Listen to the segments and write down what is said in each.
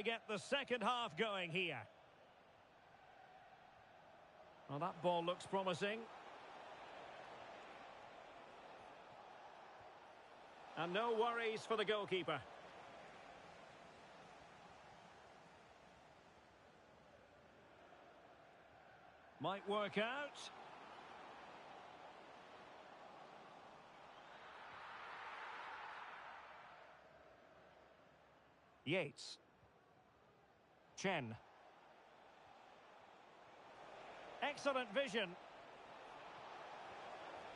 get the second half going here. Well, that ball looks promising. And no worries for the goalkeeper. Might work out. Yates. Chen. Excellent vision.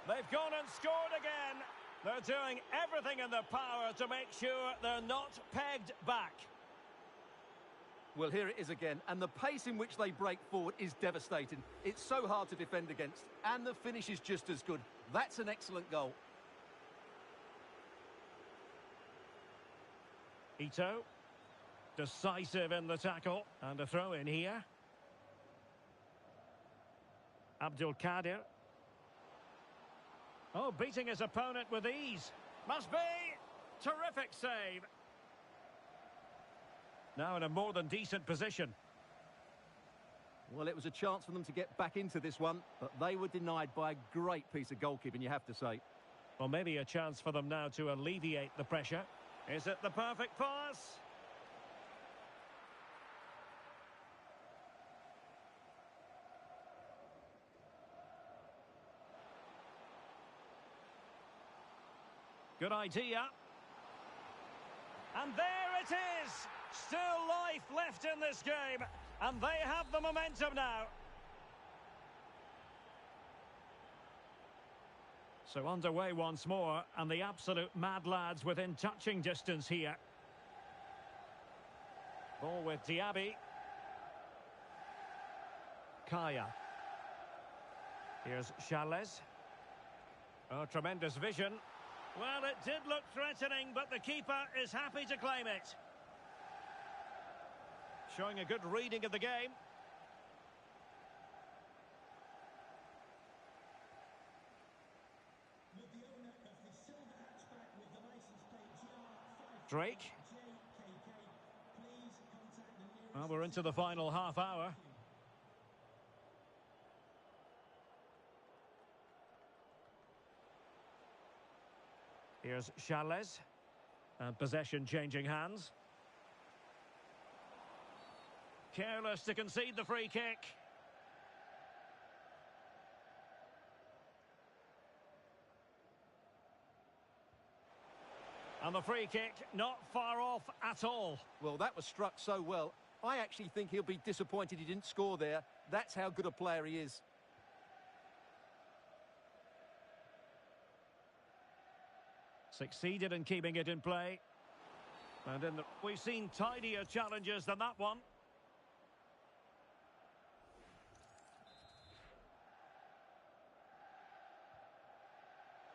They've gone and scored again. They're doing everything in their power to make sure they're not pegged back. Well, here it is again, and the pace in which they break forward is devastating. It's so hard to defend against, and the finish is just as good. That's an excellent goal. Ito. Decisive in the tackle. And a throw in here. Abdul Kadir. Oh, beating his opponent with ease. Must be. Terrific save. Now in a more than decent position. Well, it was a chance for them to get back into this one, but they were denied by a great piece of goalkeeping, you have to say. Well, maybe a chance for them now to alleviate the pressure. Is it the perfect pass? Good idea. And there it is! Still life left in this game. And they have the momentum now. So underway once more. And the absolute mad lads within touching distance here. Ball with Diaby. Kaya. Here's Charles. Oh, tremendous vision. Well, it did look threatening, but the keeper is happy to claim it. Showing a good reading of the game. Drake. Well, we're into the final half hour. Here's Charles. And possession changing hands. Careless to concede the free kick. And the free kick not far off at all. Well, that was struck so well. I actually think he'll be disappointed he didn't score there. That's how good a player he is. Succeeded in keeping it in play. And we've seen tidier challenges than that one.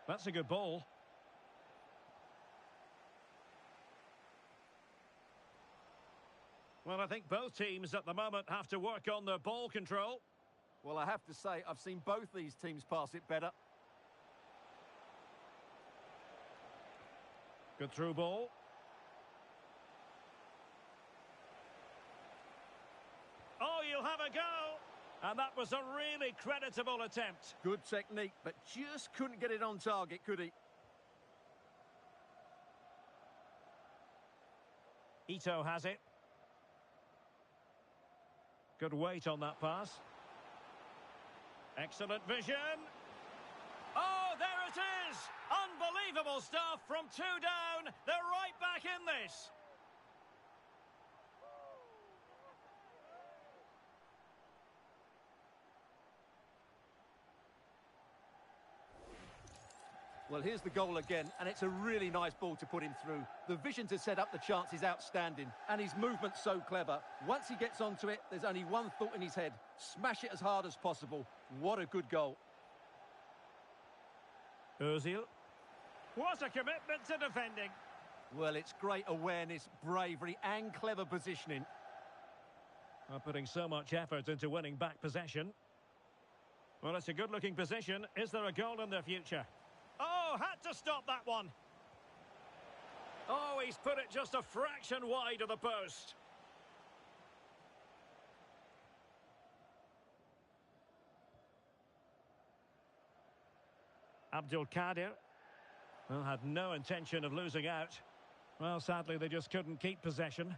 That's a good ball. Well, I think both teams at the moment have to work on their ball control. Well, I have to say, I've seen both these teams pass it better. Good through ball. Oh, you'll have a go. And that was a really creditable attempt. Good technique, but just couldn't get it on target, could he? Ito has it. Good weight on that pass. Excellent vision. Oh, there it is! Unbelievable stuff from 2 down. They're right back in this. Well, here's the goal again, and it's a really nice ball to put him through. The vision to set up the chance is outstanding, and his movement's so clever. Once he gets onto it, there's only one thought in his head. Smash it as hard as possible. What a good goal. Ozil. What a commitment to defending. Well, it's great awareness, bravery, and clever positioning. Putting so much effort into winning back possession. Well, it's a good-looking position. Is there a goal in the future? Oh, had to stop that one. Oh, he's put it just a fraction wide of the post. Abdul Kadir. Well, had no intention of losing out. Well, sadly, they just couldn't keep possession.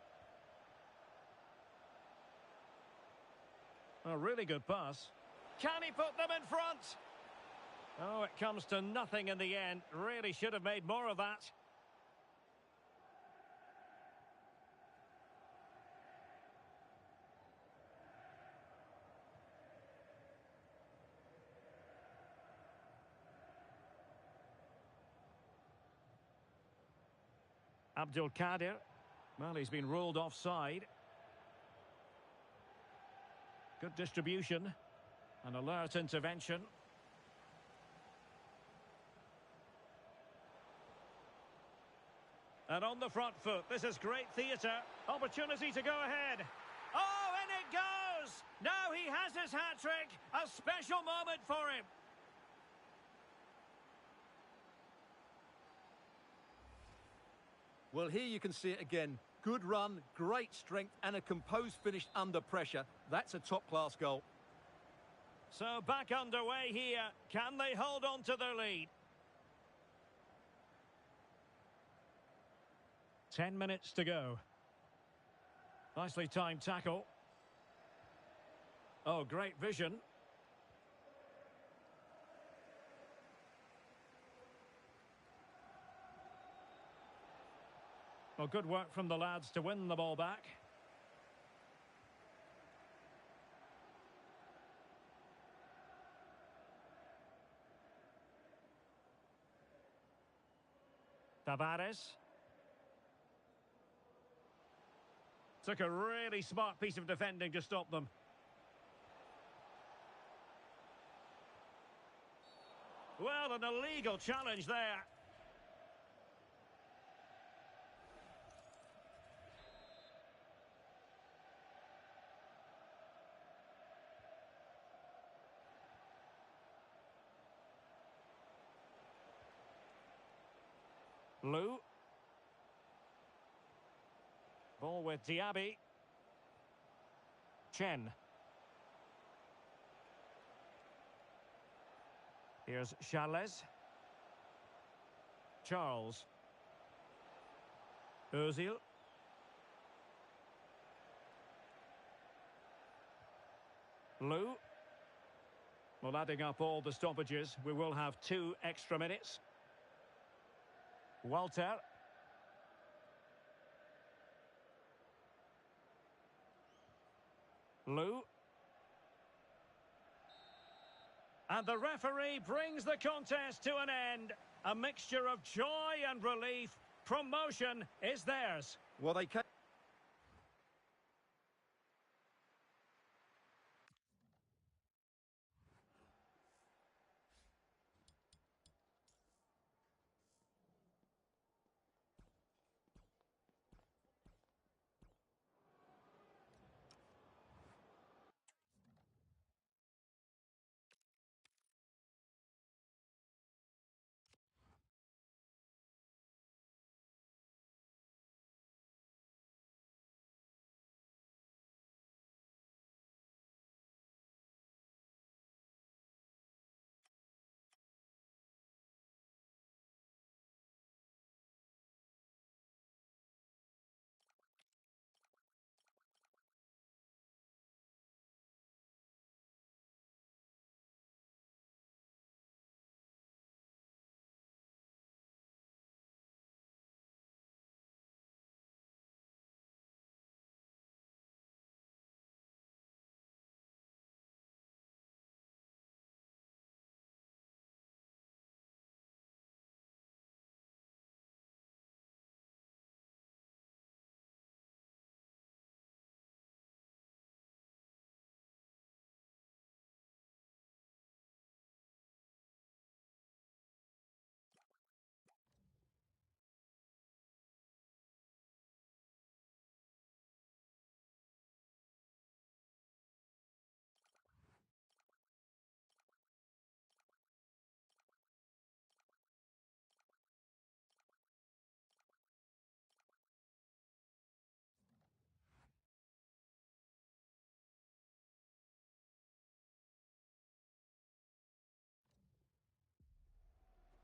A really good pass. Can he put them in front? Oh, it comes to nothing in the end. Really should have made more of that. Abdul Kadir. Well, he's been ruled offside. Good distribution. An alert intervention. And on the front foot, this is great theatre. Opportunity to go ahead. Oh, and it goes! Now he has his hat-trick. A special moment for him. Well, here you can see it again. Good run, great strength, and a composed finish under pressure. That's a top-class goal. So back underway here. Can they hold on to their lead? 10 minutes to go. Nicely timed tackle. Oh, great vision. Well, good work from the lads to win the ball back. Tavares. Took a really smart piece of defending to stop them. Well, an illegal challenge there. Lou. Ball with Diaby. Chen. Here's Charles. Charles. Ozil. Lou. Well, adding up all the stoppages, we will have 2 extra minutes. Walter. Lou. And the referee brings the contest to an end. A mixture of joy and relief. Promotion is theirs. Well, they came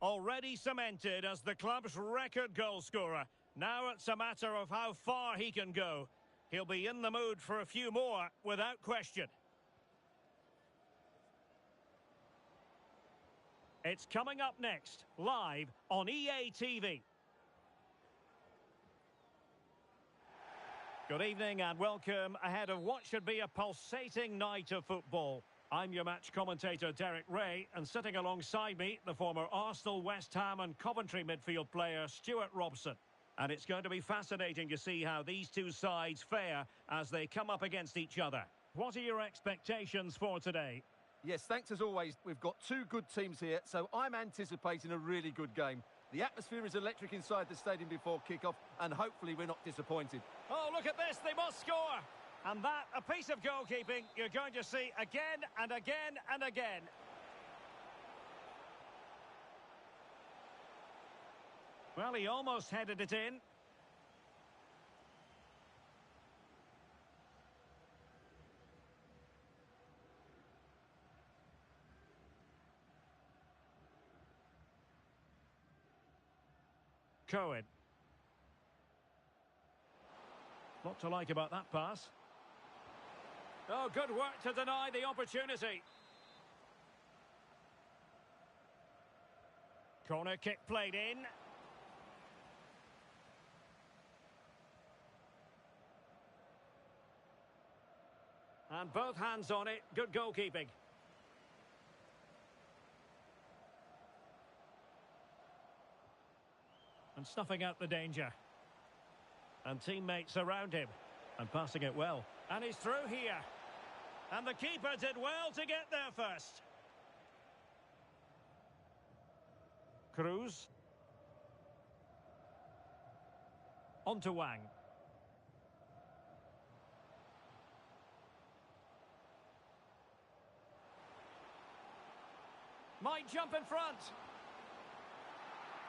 already cemented as the club's record goal scorer. Now it's a matter of how far he can go. He'll be in the mood for a few more, without question. It's coming up next, live on EA TV. Good evening and welcome ahead of what should be a pulsating night of football. I'm your match commentator Derek Ray, and sitting alongside me, the former Arsenal, West Ham and Coventry midfield player Stuart Robson. And it's going to be fascinating to see how these two sides fare as they come up against each other. What are your expectations for today? Yes, thanks as always. We've got two good teams here, so I'm anticipating a really good game. The atmosphere is electric inside the stadium before kick-off, and hopefully we're not disappointed. Oh, look at this, they must score! And that, a piece of goalkeeping you're going to see again and again and again. Well, he almost headed it in. Cohen. Not to like about that pass. Oh, good work to deny the opportunity. Corner kick played in. And both hands on it. Good goalkeeping. And snuffing out the danger. And teammates around him. And passing it well. And he's through here. And the keeper did well to get there first. Cruz. On to Wang. Might jump in front.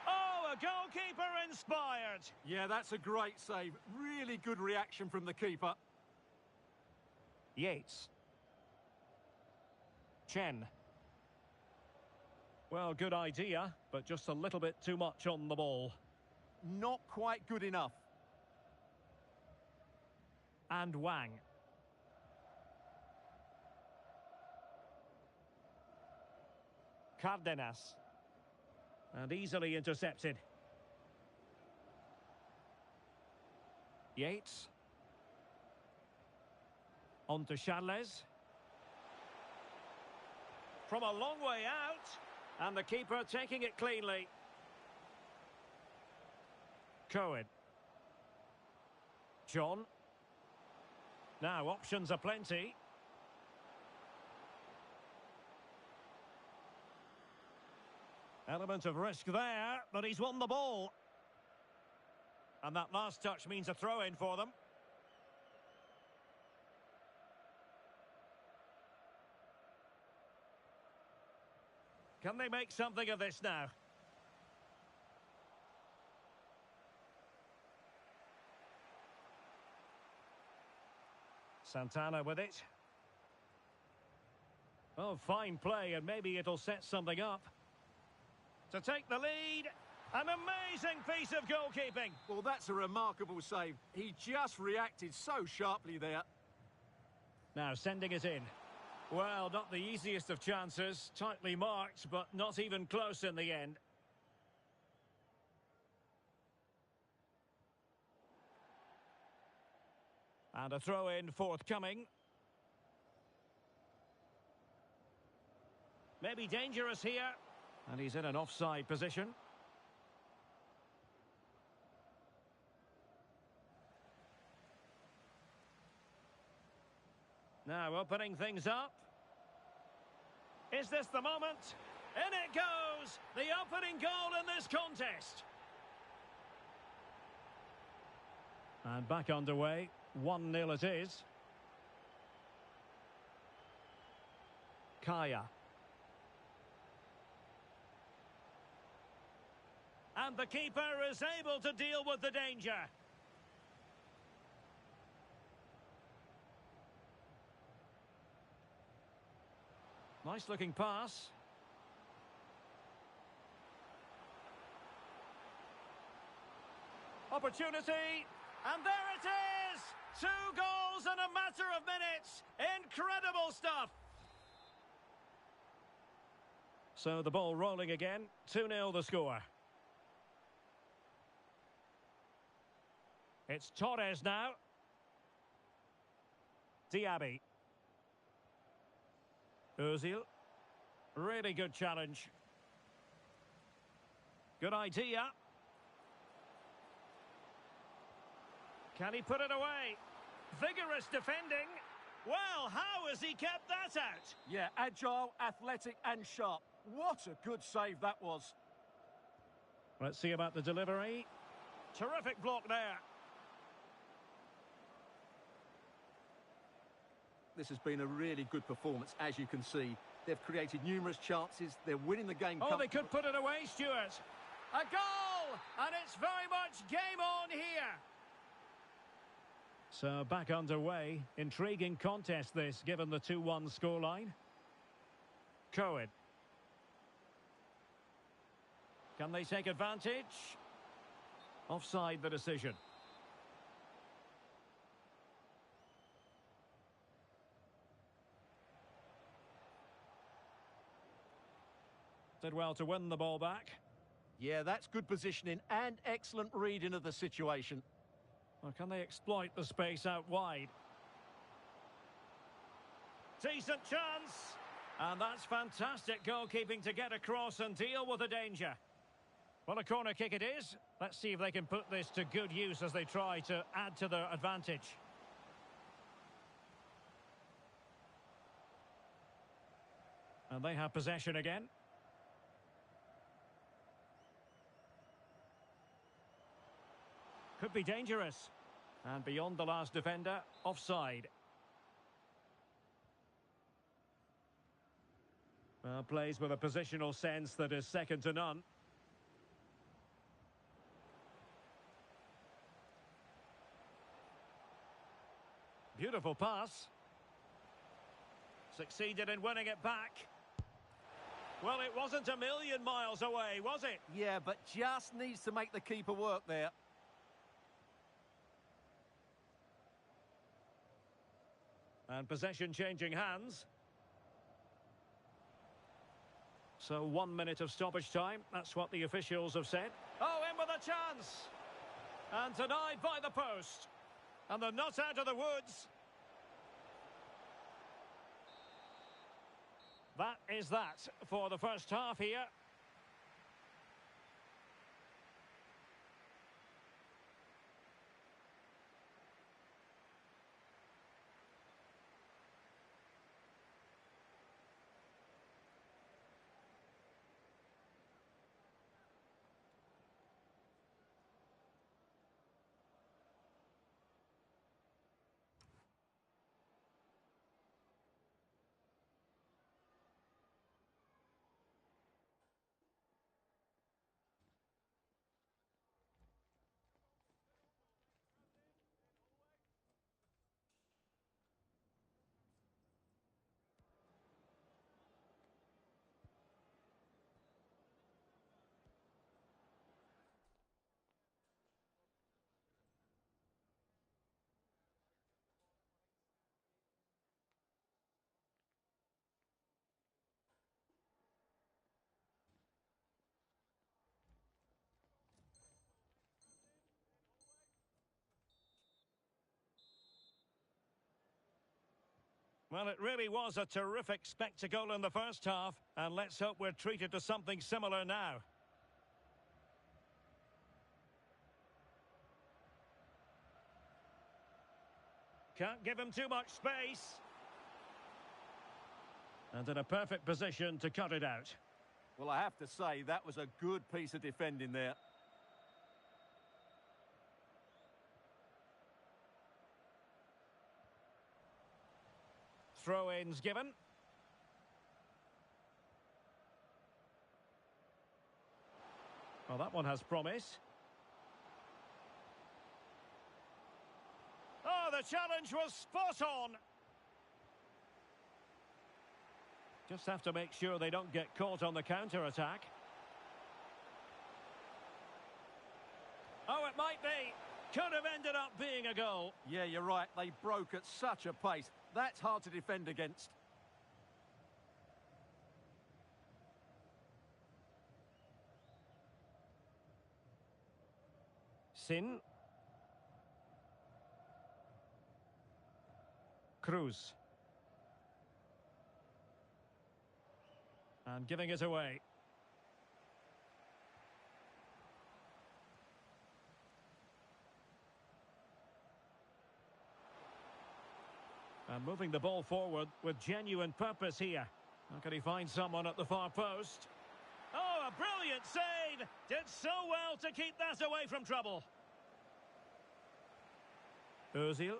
Oh, a goalkeeper inspired. Yeah, that's a great save. Really good reaction from the keeper. Yates. Chen. Well, good idea, but just a little bit too much on the ball. Not quite good enough. And Wang. Cardenas. And easily intercepted. Yates. On to Charles. From a long way out. And the keeper taking it cleanly. Cohen. John. Now options are plenty. Element of risk there, but he's won the ball. And that last touch means a throw-in for them. Can they make something of this now? Santana with it. Oh, fine play, and maybe it'll set something up. To take the lead, an amazing piece of goalkeeping. Well, that's a remarkable save. He just reacted so sharply there. Now sending it in. Well, not the easiest of chances. Tightly marked, but not even close in the end. And a throw-in forthcoming. Maybe dangerous here. And he's in an offside position. Now opening things up. Is this the moment? In it goes! The opening goal in this contest. And back underway. 1-0 it is. Kaya. And the keeper is able to deal with the danger. Nice looking pass. opportunity. And there it is! 2 goals in a matter of minutes. Incredible stuff. So the ball rolling again. 2-0 the score. It's Torres now. Diaby. Ozil. Really good challenge. Good idea. Can he put it away? Vigorous defending. Well, how has he kept that out? Yeah, agile, athletic and sharp. What a good save that was. Let's see about the delivery. Terrific block there. This has been a really good performance, as you can see. They've created numerous chances. They're winning the game. Oh, they could put it away, Stuart. A goal! And it's very much game on here. So back underway. Intriguing contest this, given the 2-1 scoreline. Cohen. Can they take advantage? Offside the decision. Did well to win the ball back. Yeah, that's good positioning and excellent reading of the situation. Well, can they exploit the space out wide? Decent chance. And that's fantastic goalkeeping to get across and deal with the danger. Well, a corner kick it is. Let's see if they can put this to good use as they try to add to their advantage. And they have possession again. Could be dangerous. And beyond the last defender, offside. Well, plays with a positional sense that is second to none. Beautiful pass. Succeeded in winning it back. Well, it wasn't a million miles away, was it? Yeah, but just needs to make the keeper work there. And possession changing hands. So 1 minute of stoppage time. That's what the officials have said. Oh, in with a chance. And denied by the post. And they're not out of the woods. That is that for the first half here. Well, it really was a terrific spectacle in the first half, and let's hope we're treated to something similar now. Can't give him too much space. And in a perfect position to cut it out. Well, I have to say, that was a good piece of defending there. Throw-ins given. Well, that one has promise. Oh, the challenge was spot on. Just have to make sure they don't get caught on the counter-attack. Oh, it might be. Could have ended up being a goal. Yeah, you're right. They broke at such a pace. That's hard to defend against. Sin. Cruz. And giving it away. And moving the ball forward with genuine purpose here. How can he find someone at the far post? Oh, a brilliant save! Did so well to keep that away from trouble. Ozil.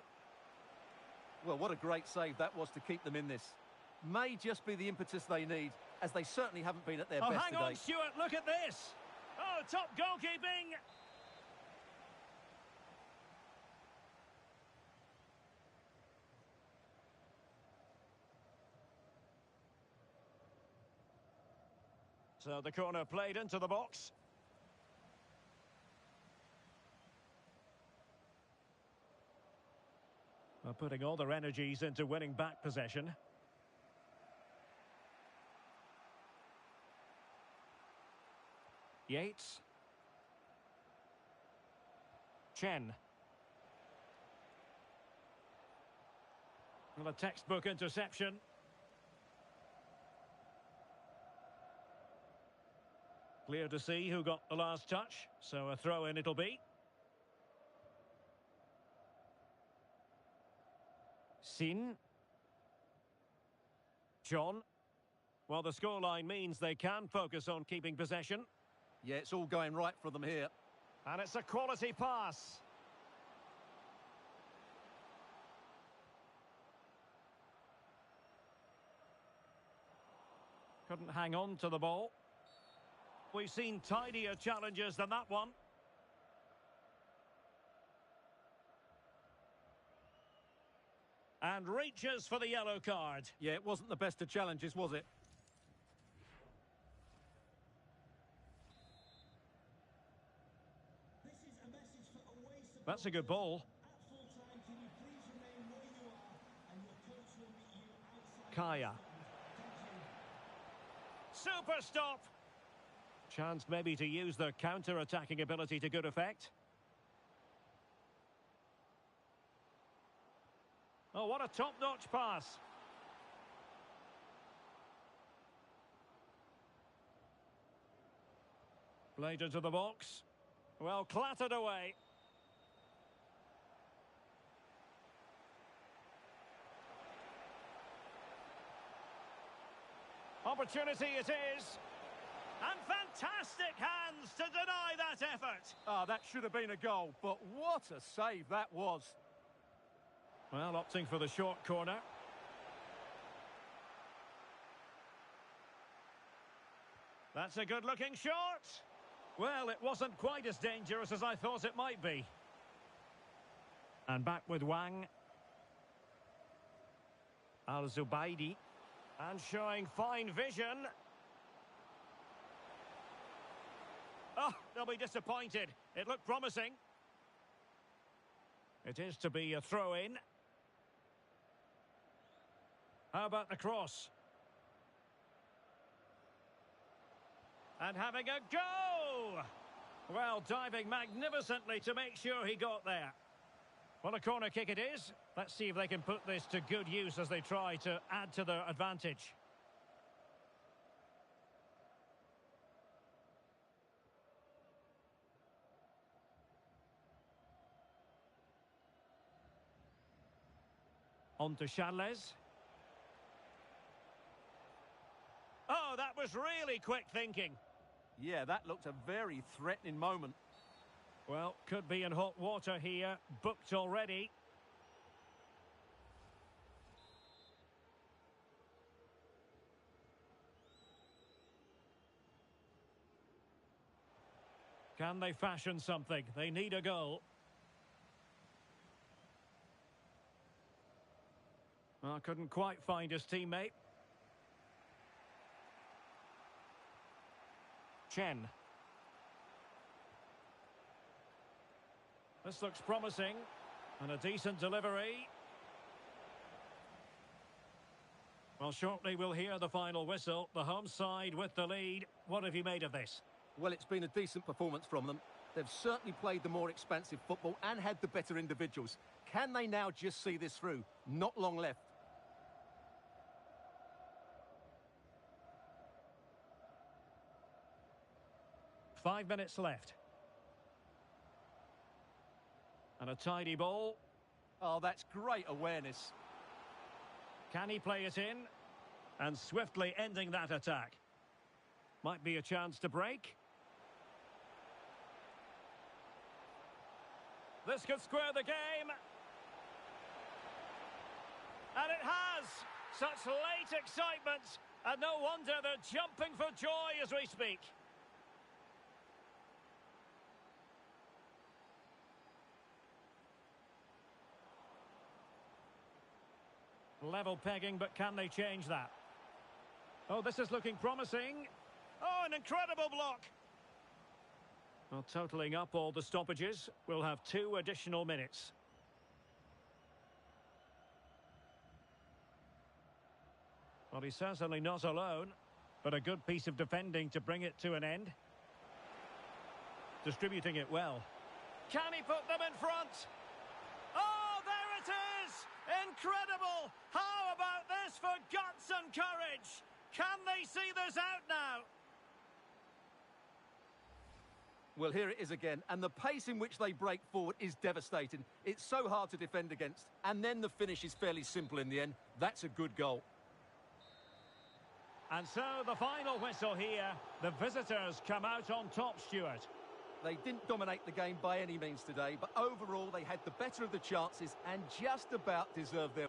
Well, what a great save that was to keep them in this. May just be the impetus they need, as they certainly haven't been at their best hang today. on, Stuart, look at this. Oh, top goalkeeping. So the corner played into the box. Well, putting all their energies into winning back possession. Yates. Chen. Well, a textbook interception. Clear to see who got the last touch, so a throw-in it'll be. Sin. John. Well, the scoreline means they can focus on keeping possession. Yeah, it's all going right for them here. And it's a quality pass. Couldn't hang on to the ball. We've seen tidier challenges than that one. And reaches for the yellow card. Yeah, it wasn't the best of challenges, was it? That's a good ball. Kaya. Super stop. Chance maybe to use their counter-attacking ability to good effect. Oh, what a top-notch pass. Played into the box. Well, clattered away. Opportunity it is. And fantastic hands to deny that effort. Ah, that should have been a goal, but what a save that was. Well, opting for the short corner. That's a good-looking shot. Well, it wasn't quite as dangerous as I thought it might be. And back with Wang. Al-Zubaidi. And showing fine vision. Oh, they'll be disappointed. It looked promising. It is to be a throw-in. How about the cross? And having a go! Well, diving magnificently to make sure he got there. Well, a corner kick it is. Let's see if they can put this to good use as they try to add to their advantage. On to Charles. Oh, that was really quick thinking. Yeah, that looked a very threatening moment. Well, could be in hot water here. Booked already. Can they fashion something? They need a goal. Well, couldn't quite find his teammate. Chen. This looks promising. And a decent delivery. Well, shortly we'll hear the final whistle. The home side with the lead. What have you made of this? Well, it's been a decent performance from them. They've certainly played the more expansive football and had the better individuals. Can they now just see this through? Not long left. Five minutes left. And a tidy ball. Oh, that's great awareness. Can he play it in? And swiftly ending that attack. Might be a chance to break. This could square the game. And it has! Such late excitement. And no wonder they're jumping for joy as we speak. Level pegging, but can they change that? Oh, this is looking promising. Oh, an incredible block. Well, totalling up all the stoppages, we'll have 2 additional minutes. Well, he's certainly not alone, but a good piece of defending to bring it to an end. Distributing it well. Can he put them in front? Oh, there it is! Incredible! How about this for guts and courage? Can they see this out now? Well, here it is again, and the pace in which they break forward is devastating. It's so hard to defend against, and then the finish is fairly simple in the end. That's a good goal. And so the final whistle here. The visitors come out on top, Stuart. They didn't dominate the game by any means today, but overall they had the better of the chances and just about deserved their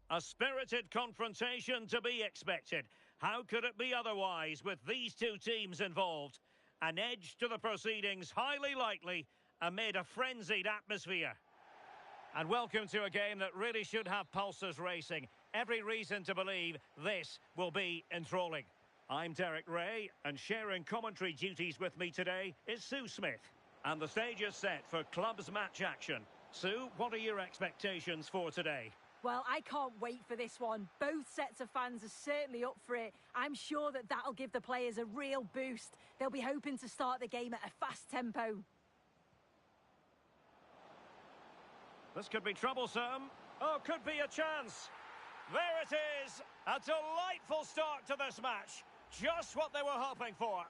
A spirited confrontation to be expected. How could it be otherwise with these two teams involved? An edge to the proceedings, highly likely, amid a frenzied atmosphere. And welcome to a game that really should have pulses racing. Every reason to believe this will be enthralling. I'm Derek Ray, and sharing commentary duties with me today is Sue Smith. And the stage is set for clubs match action. Sue, what are your expectations for today? Well, I can't wait for this one. Both sets of fans are certainly up for it. I'm sure that that'll give the players a real boost. They'll be hoping to start the game at a fast tempo. This could be troublesome. Oh, could be a chance. There it is. A delightful start to this match. Just what they were hoping for.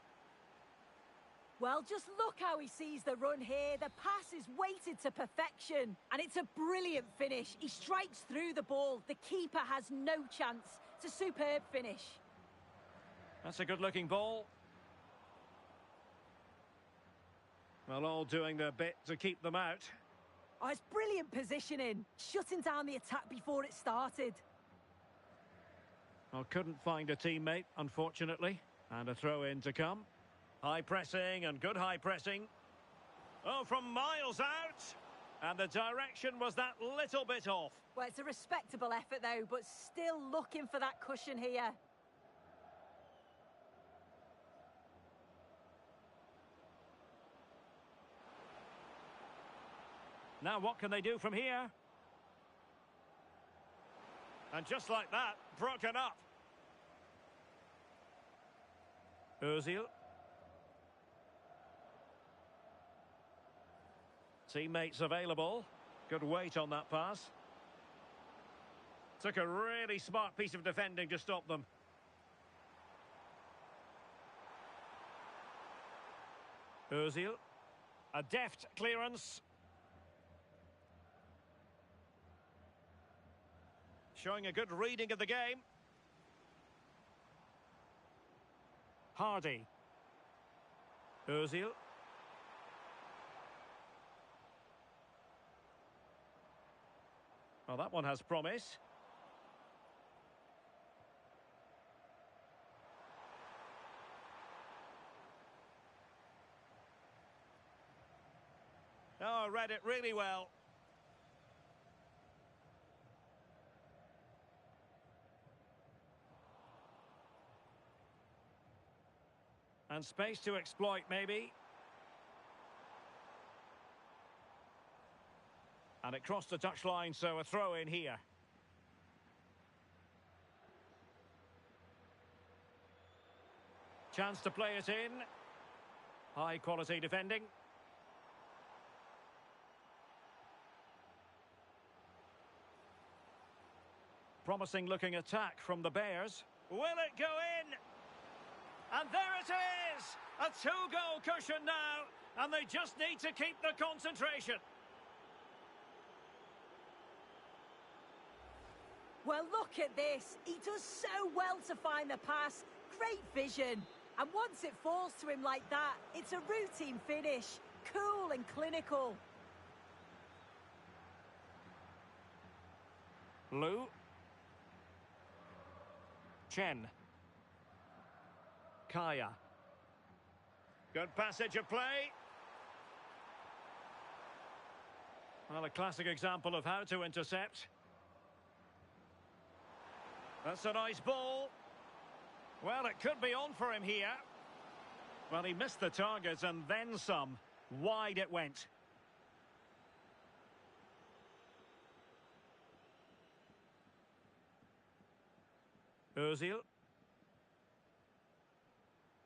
Well, just look how he sees the run here. The pass is weighted to perfection. And it's a brilliant finish. He strikes through the ball. The keeper has no chance. It's a superb finish. That's a good-looking ball. Well, all doing their bit to keep them out. Oh, it's brilliant positioning. Shutting down the attack before it started. Well, couldn't find a teammate, unfortunately. And a throw-in to come. High pressing and good high pressing. Oh, from miles out. And the direction was that little bit off. Well, it's a respectable effort, though, but still looking for that cushion here. Now, what can they do from here? And just like that, broken up. Ozil. Teammates available. Good weight on that pass. Took a really smart piece of defending to stop them. Ozil. A deft clearance. Showing a good reading of the game. Hardy. Ozil. Well, that one has promise. Oh, read it really well. And space to exploit, maybe. And it crossed the touchline, so a throw in here. Chance to play it in. High quality defending. Promising looking attack from the Bears. Will it go in? And there it is! A two-goal cushion now, and they just need to keep the concentration. Well, look at this. He does so well to find the pass. Great vision. And once it falls to him like that, it's a routine finish. Cool and clinical. Lou. Chen. Kaya. Good passage of play. Well, a classic example of how to intercept. That's a nice ball. Well, it could be on for him here. Well, he missed the target and then some. Wide it went. Ozil.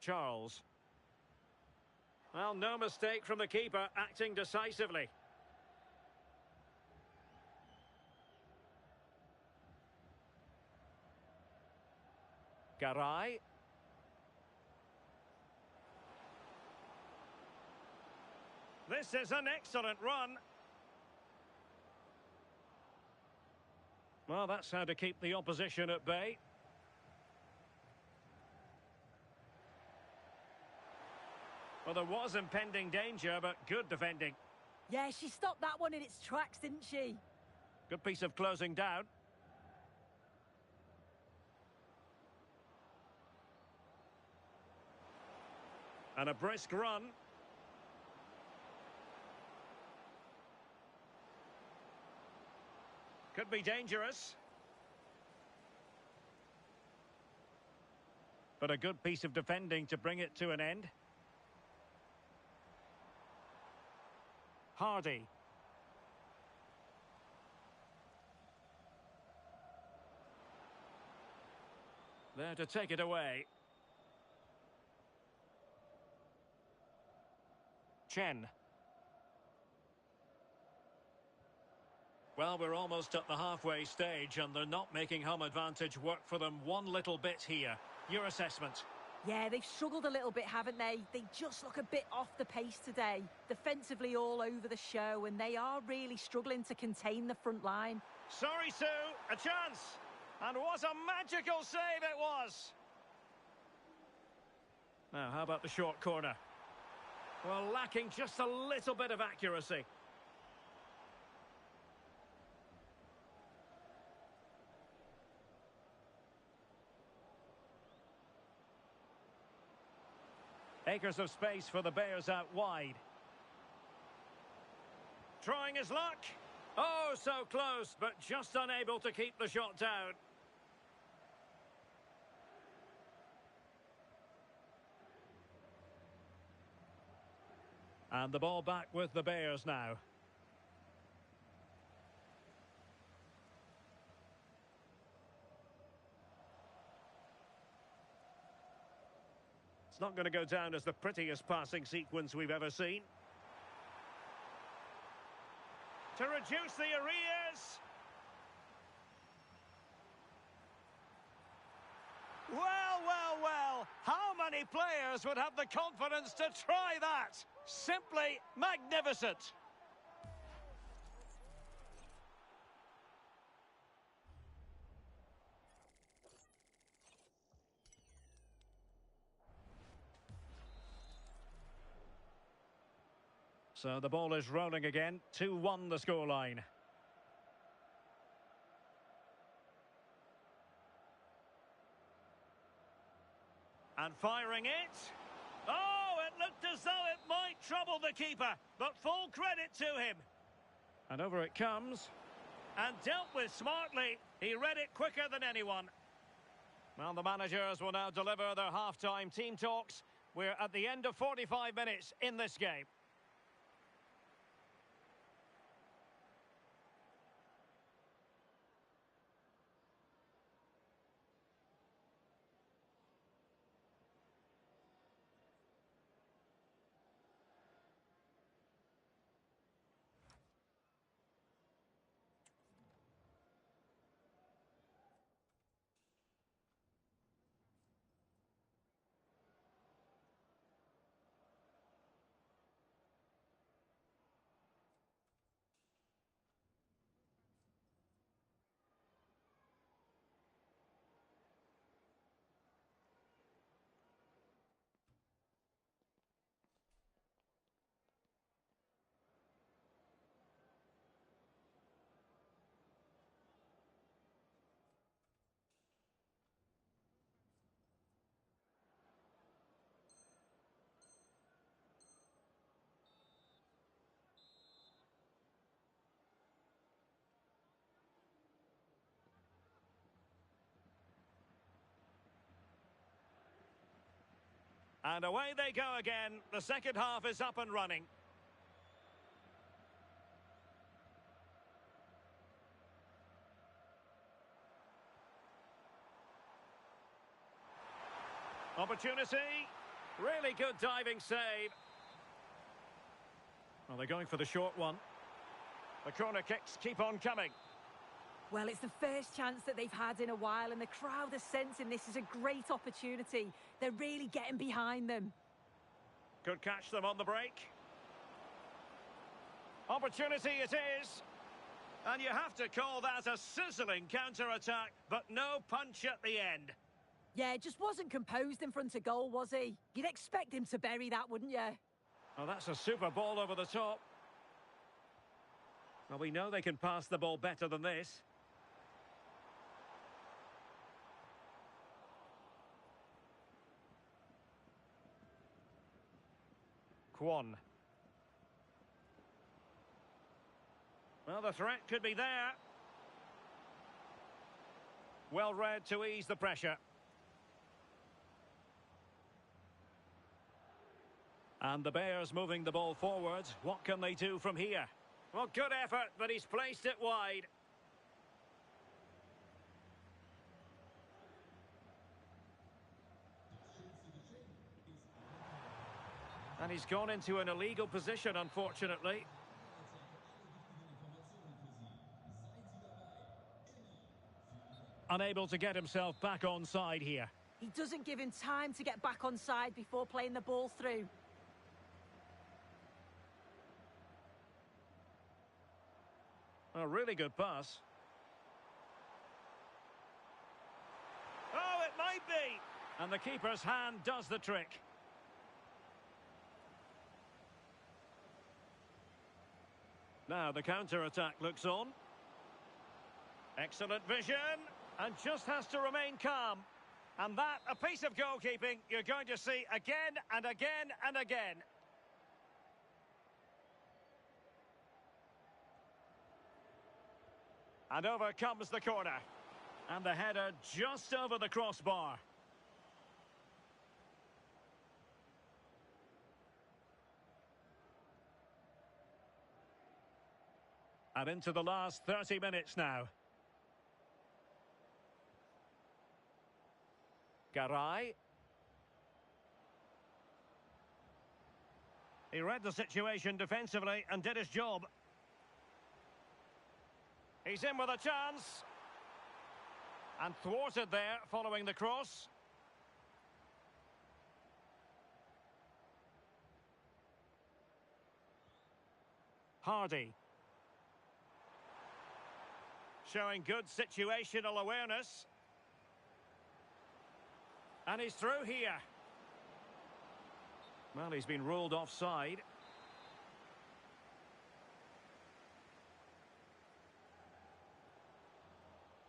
Charles. Well, no mistake from the keeper, acting decisively. Garay. This is an excellent run. Well, that's how to keep the opposition at bay. Well, there was impending danger, but good defending. Yeah, she stopped that one in its tracks, didn't she? Good piece of closing down. And a brisk run. Could be dangerous. But a good piece of defending to bring it to an end. Hardy. There to take it away. Chen. Well, we're almost at the halfway stage and they're not making home advantage work for them one little bit here. Your assessment? Yeah, they've struggled a little bit, haven't they? They just look a bit off the pace today. Defensively all over the show, and they are really struggling to contain the front line. Sorry, Sue. A chance. And what a magical save it was. Now, how about the short corner? Well, lacking just a little bit of accuracy. Acres of space for the Bears out wide. Trying his luck. Oh, so close, but just unable to keep the shot down. And the ball back with the Bears now. It's not going to go down as the prettiest passing sequence we've ever seen. To reduce the arrears. Well, well, well. How many players would have the confidence to try that? Simply magnificent. So the ball is rolling again. 2-1 the scoreline. And firing it. Oh, it looked as though it might trouble the keeper, but full credit to him. And over it comes. And dealt with smartly. He read it quicker than anyone. Well, the managers will now deliver their half-time team talks. We're at the end of 45 minutes in this game. And away they go again. The second half is up and running. Opportunity. Really good diving save. Well, they're going for the short one. The corner kicks keep on coming. Well, it's the first chance that they've had in a while, and the crowd are sensing this is a great opportunity. They're really getting behind them. Could catch them on the break. Opportunity it is. And you have to call that a sizzling counter-attack, but no punch at the end. Yeah, just wasn't composed in front of goal, was he? You'd expect him to bury that, wouldn't you? Oh, that's a super ball over the top. Well, we know they can pass the ball better than this. Kwon. Well, the threat could be there. Well read to ease the pressure. And the Bears moving the ball forward. What can they do from here? Well, good effort, but he's placed it wide. And he's gone into an illegal position, unfortunately. Unable to get himself back on side here. He doesn't give him time to get back on side before playing the ball through. A really good pass. Oh, it might be! And the keeper's hand does the trick. Now the counter-attack looks on. Excellent vision, and just has to remain calm. And that, a piece of goalkeeping you're going to see again and again and again. And over comes the corner. And the header just over the crossbar. And into the last 30 minutes now. Garay. He read the situation defensively and did his job. He's in with a chance. And thwarted there following the cross. Hardy. Showing good situational awareness. And he's through here. Well, he's been ruled offside.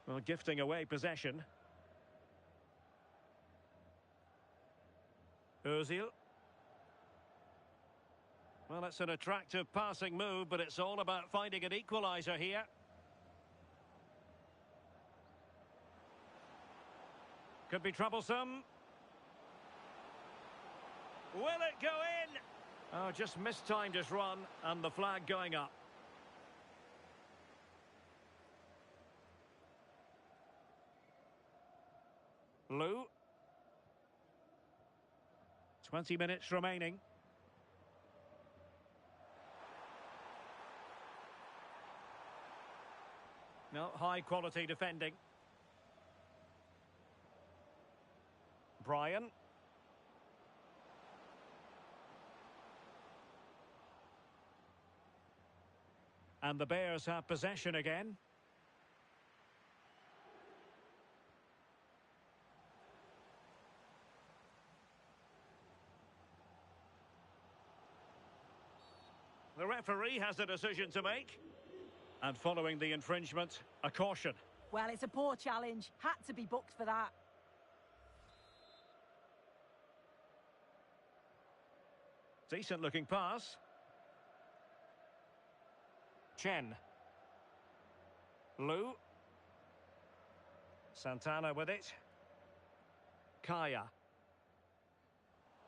Well, gifting away possession. Ozil. Well, it's an attractive passing move, but it's all about finding an equaliser here. Could be troublesome. Will it go in? Oh, just mistimed his run, and the flag going up. Lou. 20 minutes remaining. No, high quality defending. Brian. And the Bears have possession again. The referee has a decision to make. And following the infringement, a caution. Well, it's a poor challenge. Had to be booked for that. Decent looking pass. Chen. Lou. Santana with it. Kaya.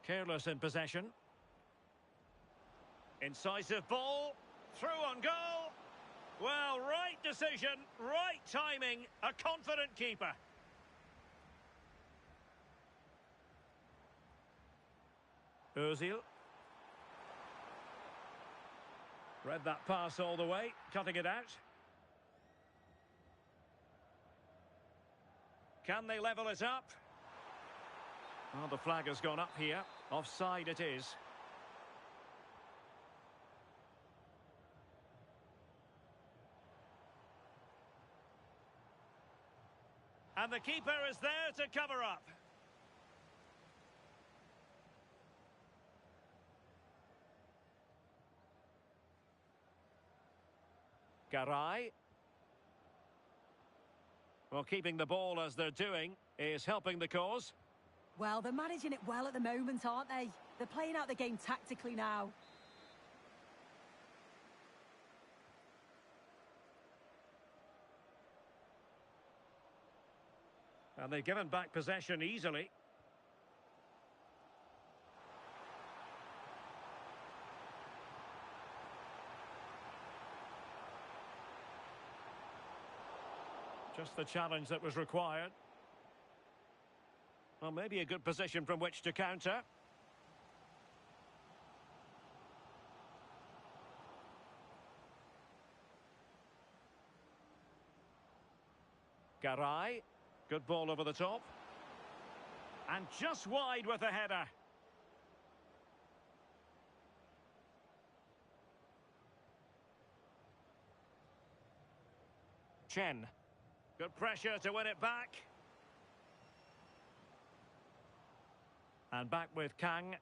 Careless in possession. Incisive ball. Through on goal. Well, right decision, right timing. A confident keeper. Ozil. Read that pass all the way, cutting it out. Can they level it up? Well, the flag has gone up here. Offside it is. And the keeper is there to cover up. Garay. Well, keeping the ball as they're doing is helping the cause. Well, they're managing it well at the moment, aren't they? They're playing out the game tactically now. And they've given back possession easily. Just the challenge that was required. Well, maybe a good position from which to counter. Garay. Good ball over the top. And just wide with a header. Chen. Good pressure to win it back. And back with Kang.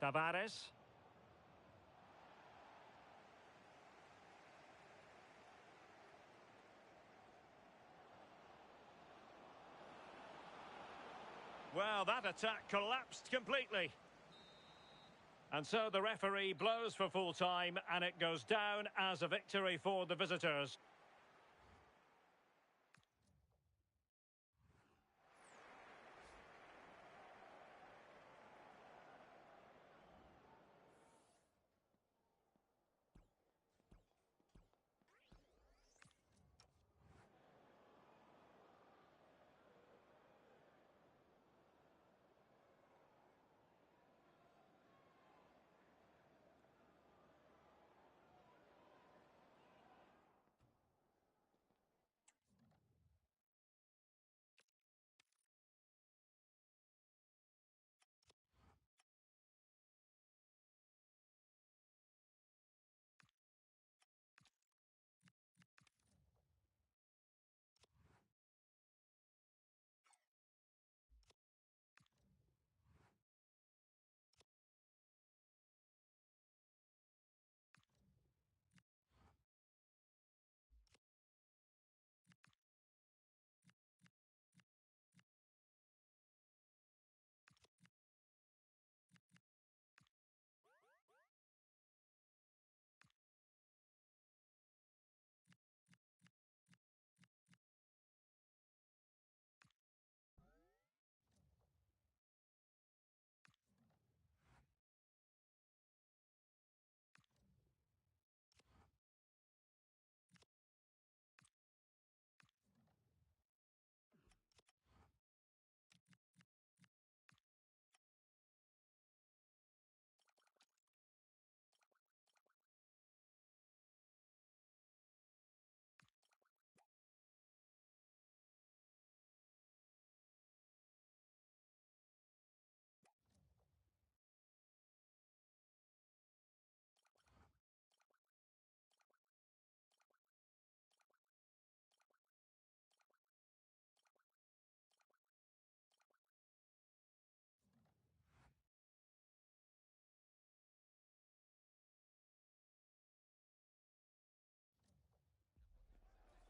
Tavares. Well, that attack collapsed completely. And so the referee blows for full time, and it goes down as a victory for the visitors.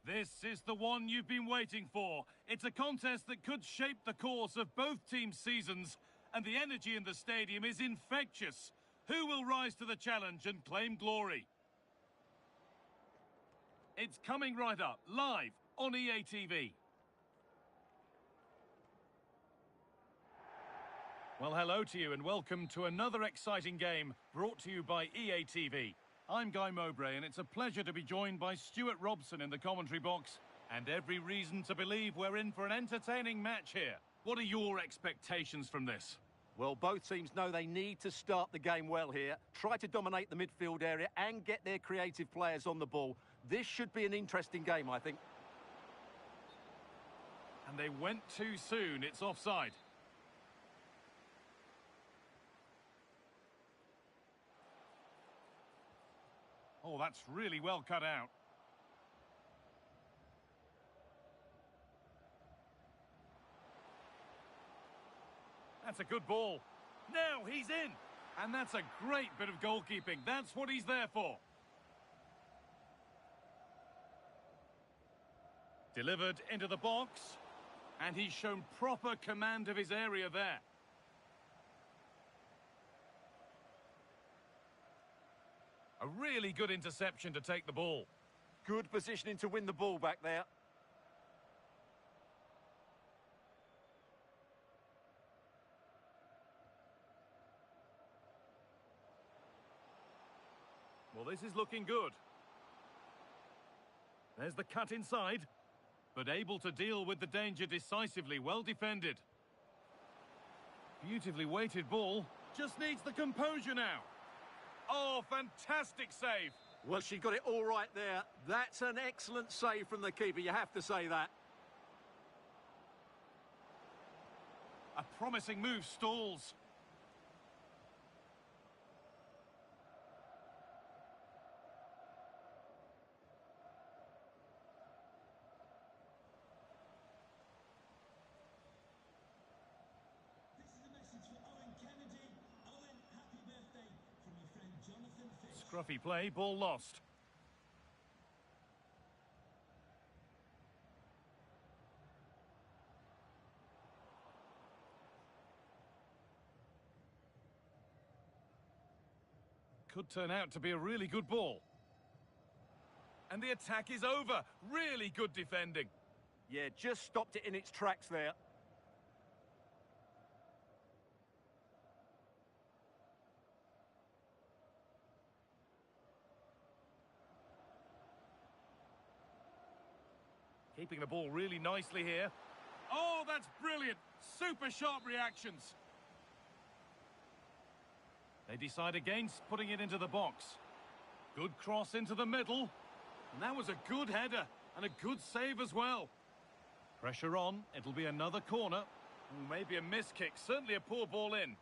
This is the one you've been waiting for. It's a contest that could shape the course of both teams' seasons, and the energy in the stadium is infectious. Who will rise to the challenge and claim glory? It's coming right up, live on EA TV. Well, hello to you and welcome to another exciting game brought to you by EA TV. I'm Guy Mowbray, and it's a pleasure to be joined by Stuart Robson in the commentary box, and every reason to believe we're in for an entertaining match here. What are your expectations from this? Well, both teams know they need to start the game well here, try to dominate the midfield area and get their creative players on the ball. This should be an interesting game, I think. And they went too soon. It's offside. Oh, that's really well cut out. That's a good ball. Now he's in. And that's a great bit of goalkeeping. That's what he's there for. Delivered into the box. And he's shown proper command of his area there. A really good interception to take the ball. Good positioning to win the ball back there. Well, this is looking good. There's the cut inside, but able to deal with the danger decisively, well defended. Beautifully weighted ball, just needs the composure now. Oh, fantastic save. Well, she got it all right there. That's an excellent save from the keeper, you have to say that. A promising move stalls. Scruffy play, ball lost. Could turn out to be a really good ball. And the attack is over. Really good defending. Yeah, just stopped it in its tracks there. Keeping the ball really nicely here. Oh, that's brilliant. Super sharp reactions. They decide against putting it into the box. Good cross into the middle. And that was a good header and a good save as well. Pressure on. It'll be another corner. Maybe a miss kick. Certainly a poor ball in.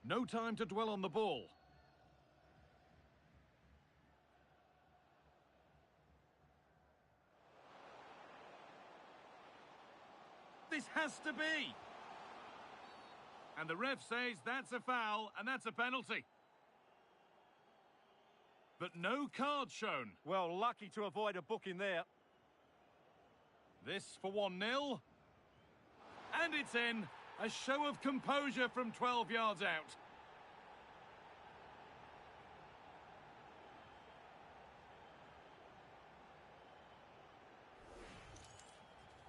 No time to dwell on the ball. This has to be. And the ref says that's a foul and that's a penalty. But no card shown. Well, lucky to avoid a booking there. This for 1-0. And it's in. A show of composure from 12 yards out.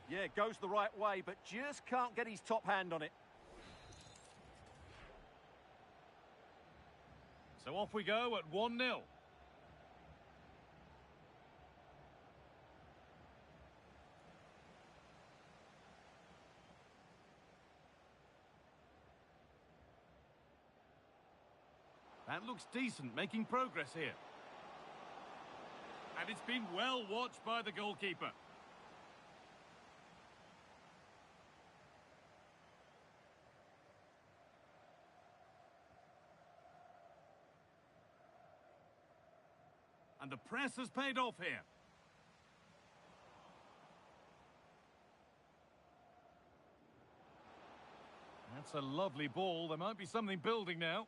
Yeah, goes the right way, but just can't get his top hand on it. So off we go at 1-0. That looks decent, making progress here. And it's been well watched by the goalkeeper. And the press has paid off here. That's a lovely ball. There might be something building now.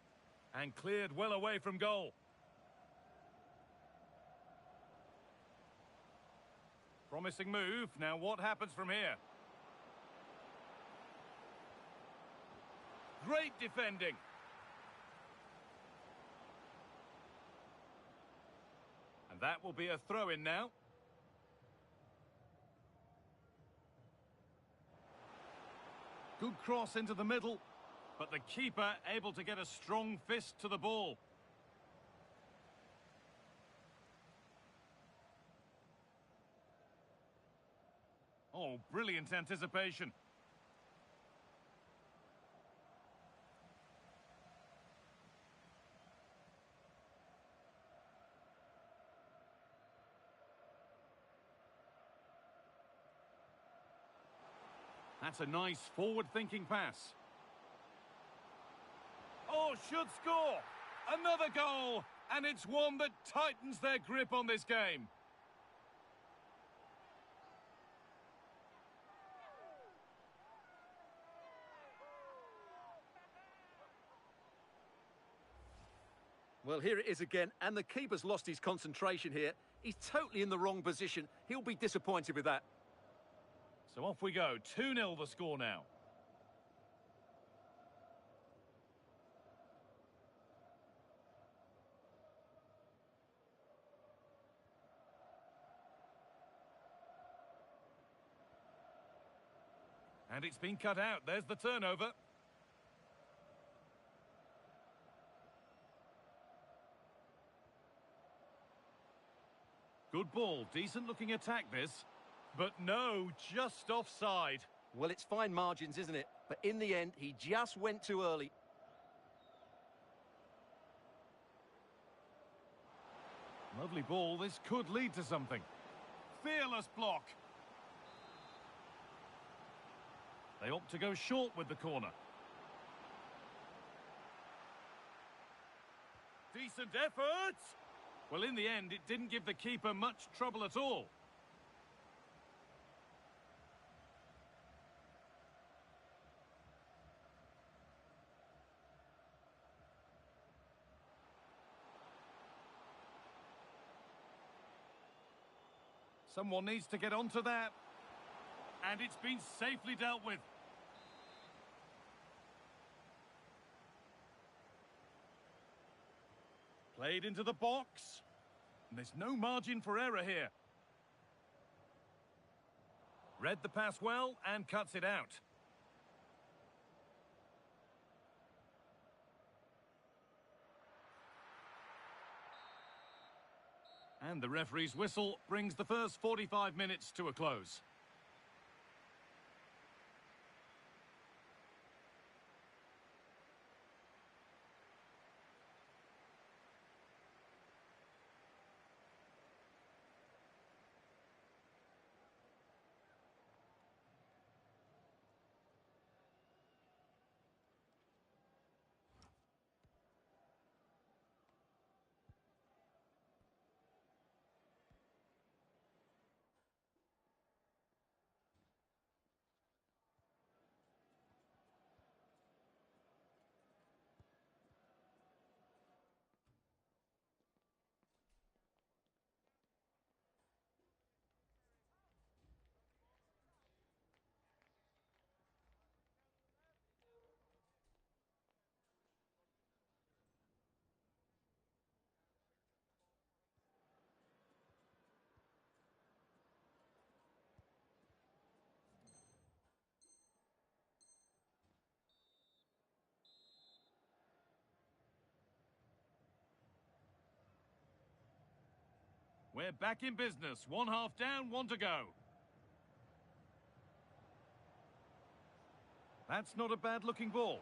And cleared well away from goal. Promising move. Now what happens from here? Great defending. And that will be a throw-in now. Good cross into the middle. But the keeper able to get a strong fist to the ball. Oh, brilliant anticipation. That's a nice forward-thinking pass. Oh, should score! Another goal! And it's one that tightens their grip on this game. Well, here it is again, and the keeper's lost his concentration here. He's totally in the wrong position. He'll be disappointed with that. So off we go. 2-0 the score now. And it's been cut out. There's the turnover. Good ball. Decent looking attack this. But no, just offside. Well, it's fine margins, isn't it? But in the end, he just went too early. Lovely ball. This could lead to something. Fearless block. They opt to go short with the corner. Decent effort! Well, in the end, it didn't give the keeper much trouble at all. Someone needs to get onto that. And it's been safely dealt with. Played into the box. And there's no margin for error here. Read the pass well and cuts it out. And the referee's whistle brings the first 45 minutes to a close. We're back in business. One half down, one to go. That's not a bad-looking ball.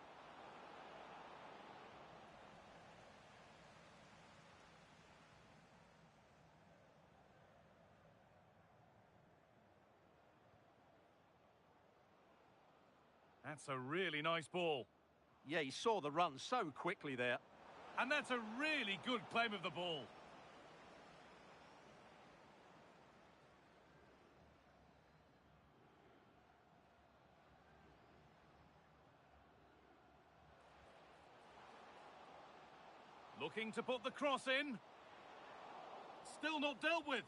That's a really nice ball. Yeah, he saw the run so quickly there. And that's a really good claim of the ball. Looking to put the cross in. Still not dealt with.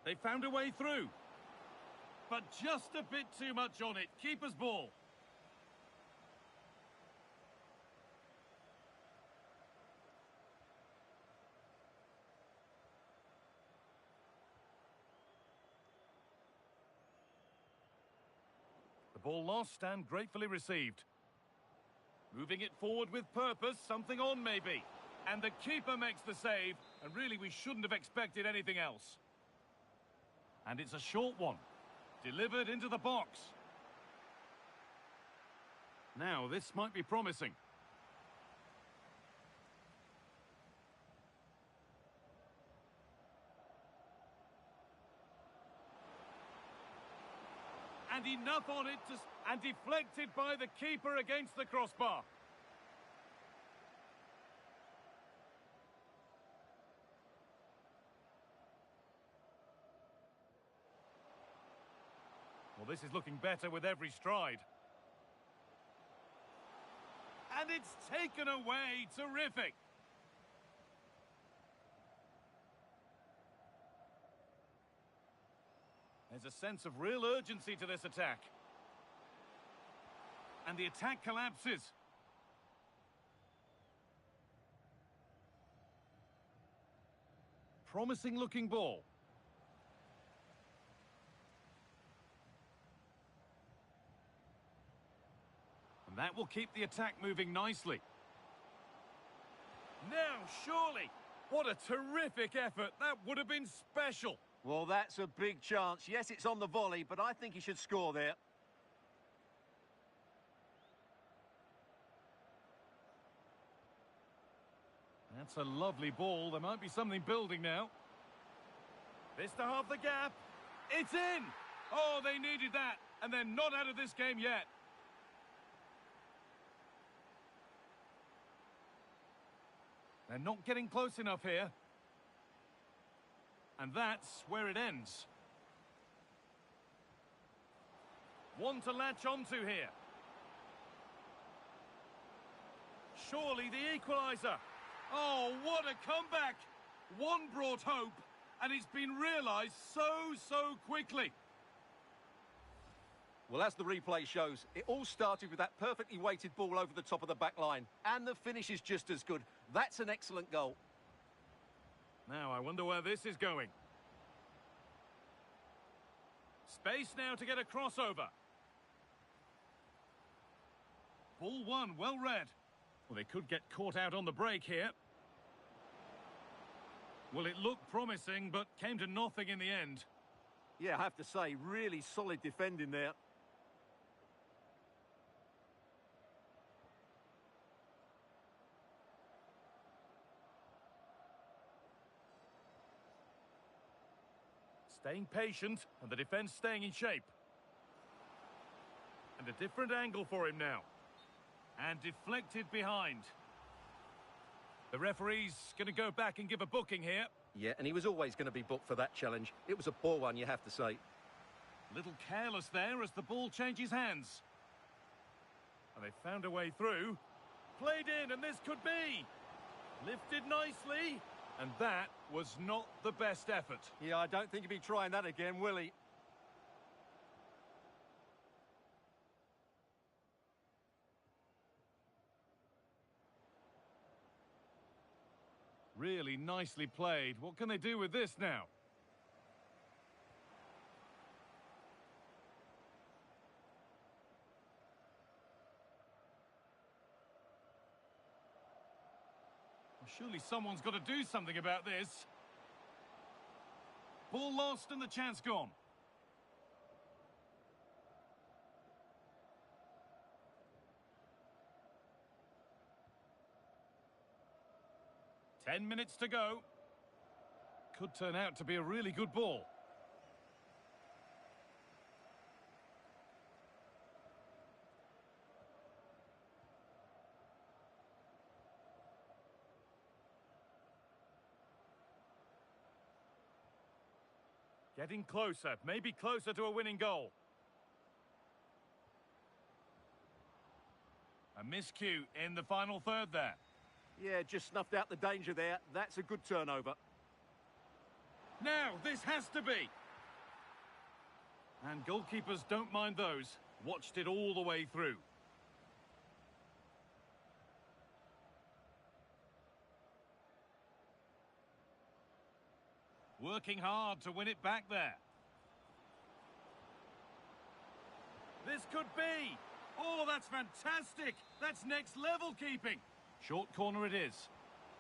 They found a way through. But just a bit too much on it. Keeper's ball. The ball lost and gratefully received. Moving it forward with purpose, something on maybe. And the keeper makes the save, and really we shouldn't have expected anything else. And it's a short one. Delivered into the box. Now, this might be promising. And enough on it and deflected by the keeper against the crossbar. Well, Well, this is looking better with every stride. And it's taken away. Terrific. There's a sense of real urgency to this attack. And the attack collapses. Promising looking ball. And that will keep the attack moving nicely. Now, surely. What a terrific effort. That would have been special. Well, that's a big chance. Yes, it's on the volley, but I think he should score there. That's a lovely ball. There might be something building now. This to half the gap. It's in! Oh, they needed that. And they're not out of this game yet. They're not getting close enough here. And that's where it ends. One to latch onto here. Surely the equaliser. Oh, what a comeback! One brought hope, and it's been realised so quickly. Well, as the replay shows, it all started with that perfectly weighted ball over the top of the back line. And the finish is just as good. That's an excellent goal. Now, I wonder where this is going. Space now to get a crossover. Ball one, well read. Well, they could get caught out on the break here. Well, it looked promising, but came to nothing in the end. Yeah, I have to say, really solid defending there. Staying patient, and the defence staying in shape. And a different angle for him now. And deflected behind. The referee's going to go back and give a booking here. Yeah, and he was always going to be booked for that challenge. It was a poor one, you have to say. Little careless there as the ball changes hands. And they found a way through. Played in, and this could be. Lifted nicely. And that was not the best effort. Yeah, I don't think he'll be trying that again, will he? Really nicely played. What can they do with this now? Well, surely someone's got to do something about this. Ball lost and the chance gone. Ten minutes to go. Could turn out to be a really good ball. Getting closer, maybe closer to a winning goal. A miscue in the final third there. Yeah, just snuffed out the danger there. That's a good turnover. Now, this has to be. And goalkeepers don't mind those. Watched it all the way through. Working hard to win it back there. This could be. Oh, that's fantastic. That's next level keeping. Short corner it is.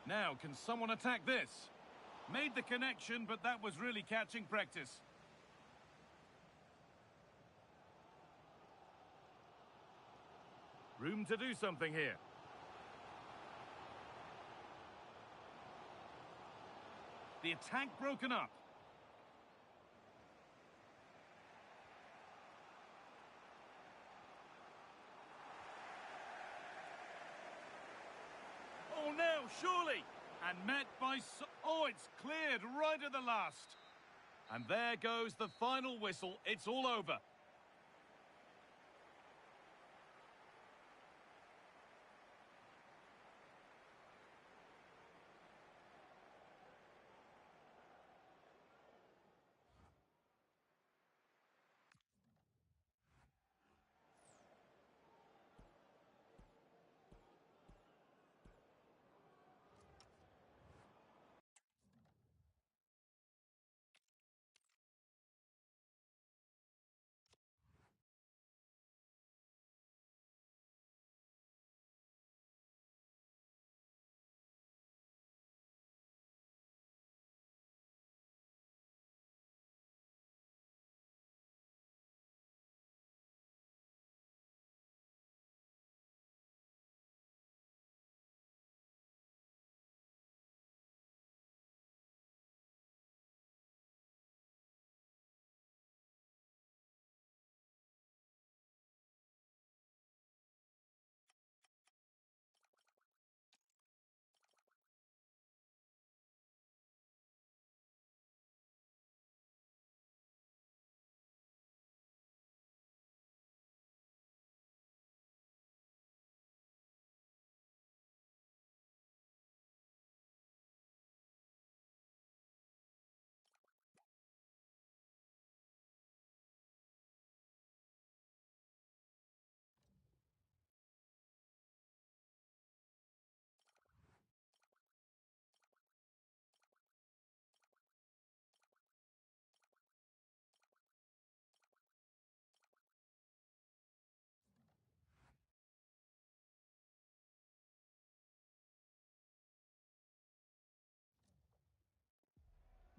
Now, can someone attack this? Made the connection, but that was really catching practice. Room to do something here. The attack broken up. Oh, now, surely. And met by... Oh, it's cleared right at the last. And there goes the final whistle. It's all over.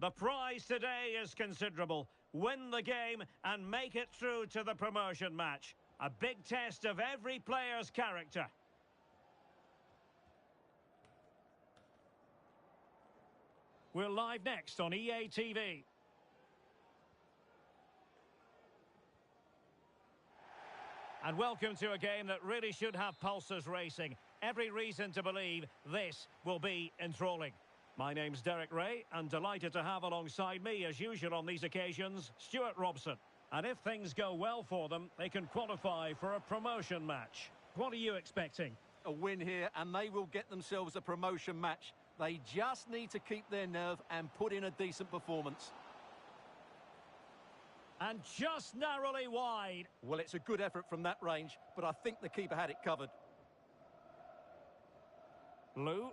The prize today is considerable. Win the game and make it through to the promotion match. A big test of every player's character. We're live next on EA TV. And welcome to a game that really should have pulses racing. Every reason to believe this will be enthralling. My name's Derek Ray, and delighted to have alongside me, as usual on these occasions, Stuart Robson. And if things go well for them, they can qualify for a promotion match. What are you expecting? A win here, and they will get themselves a promotion match. They just need to keep their nerve and put in a decent performance. And just narrowly wide. Well, it's a good effort from that range, but I think the keeper had it covered. Lou.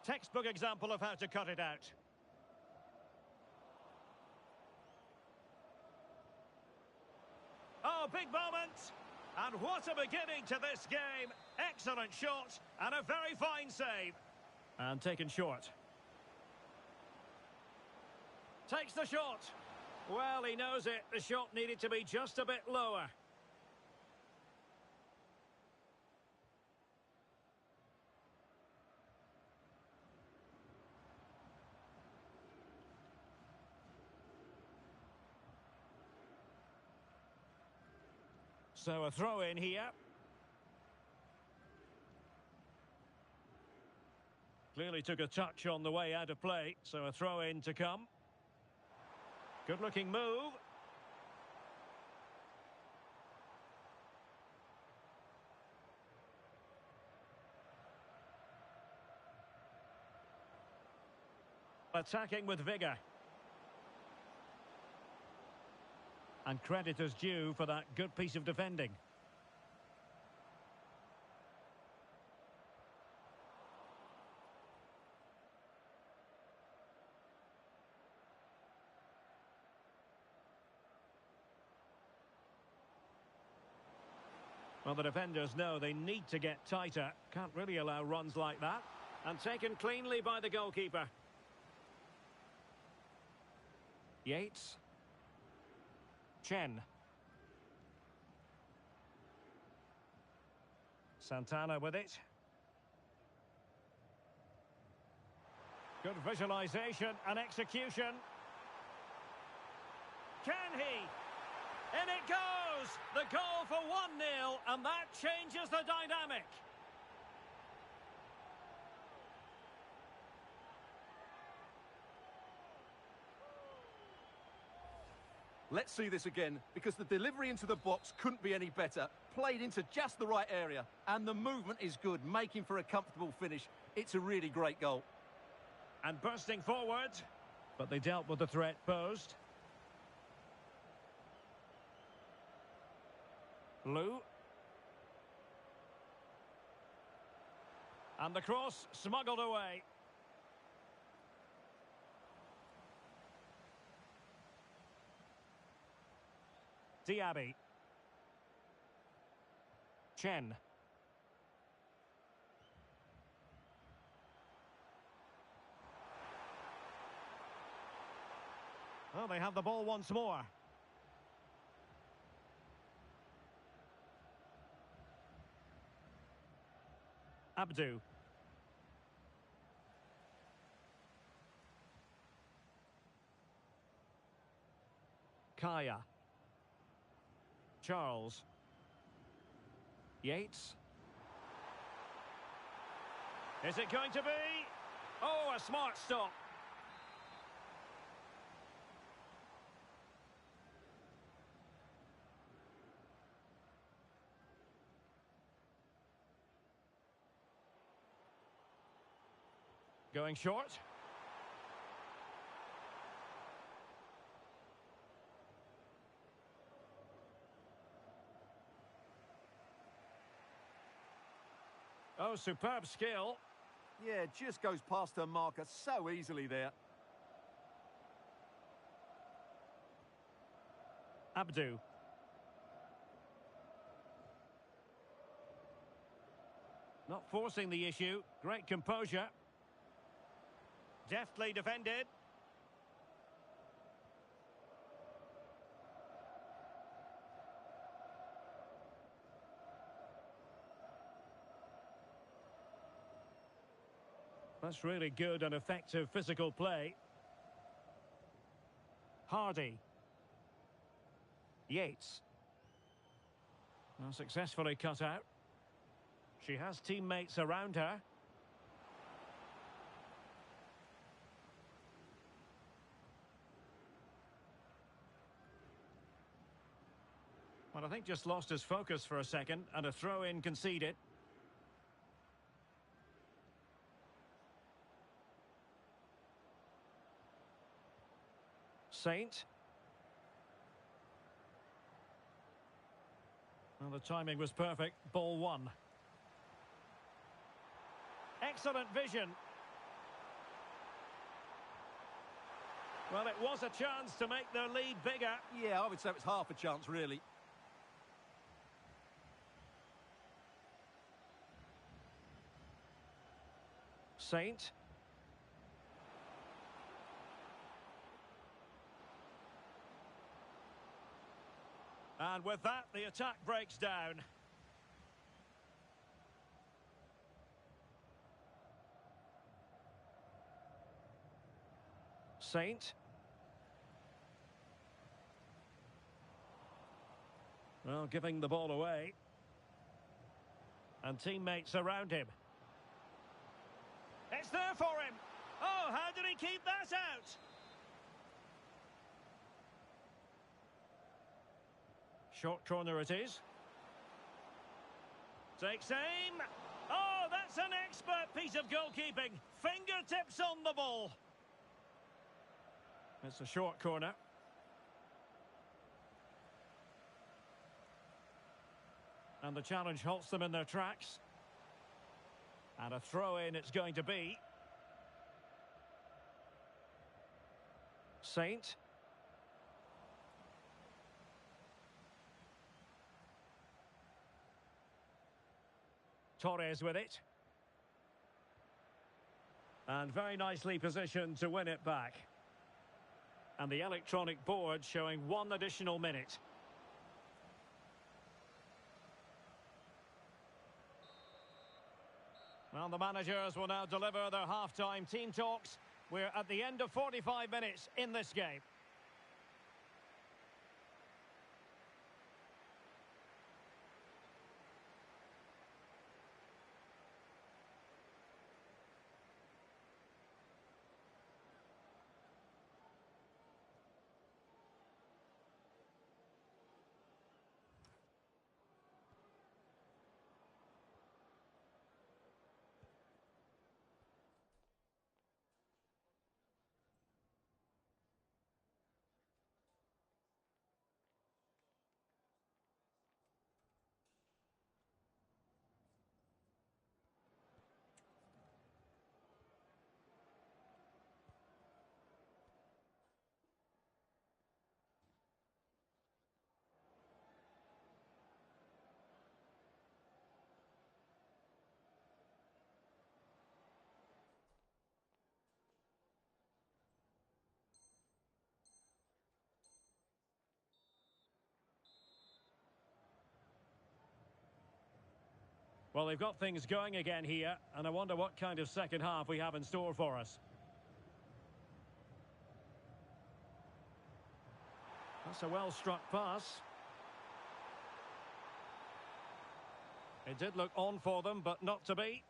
Textbook example of how to cut it out. Oh, big moment! And what a beginning to this game. Excellent shot and a very fine save. And taken short. Takes the shot. Well, he knows it. The shot needed to be just a bit lower. So a throw in here. Clearly took a touch on the way out of play, so a throw in to come. Good looking move. Attacking with vigour. And credit is due for that good piece of defending. Well, the defenders know they need to get tighter. Can't really allow runs like that. And taken cleanly by the goalkeeper. Yates. Chen. Santana with it. Good visualization and execution. Can he? In it goes! The goal for 1-0, and that changes the dynamic. Let's see this again, because the delivery into the box couldn't be any better. Played into just the right area, and the movement is good, making for a comfortable finish. It's a really great goal. And bursting forward, but they dealt with the threat posed. Lou. And the cross smuggled away. Diaby. Chen. Oh, they have the ball once more. Abdu. Kaya. Charles. Yates. Is it going to be? Oh, a smart stop. Going short. Oh, superb skill. Yeah, just goes past her marker so easily there. Not forcing the issue. Great composure. Deftly defended. That's really good and effective physical play. Hardy. Yates. Now successfully cut out. She has teammates around her. Well, I think just lost his focus for a second, and a throw-in conceded. Saint. Well, the timing was perfect. Ball one. Excellent vision. Well, it was a chance to make their lead bigger. Yeah, I would say it was half a chance, really. Saint. And with that, the attack breaks down. Saint. Well, giving the ball away. And teammates around him. It's there for him. Oh, how did he keep that out? Short corner it is. Takes aim. Oh, that's an expert piece of goalkeeping. Fingertips on the ball. It's a short corner. And the challenge halts them in their tracks. And a throw-in it's going to be. Saint. Torres with it. And very nicely positioned to win it back. And the electronic board showing 1 additional minute. Well, the managers will now deliver their half-time team talks. We're at the end of 45 minutes in this game. Well, they've got things going again here, and I wonder what kind of second half we have in store for us. That's a well-struck pass. It did look on for them, but not to be.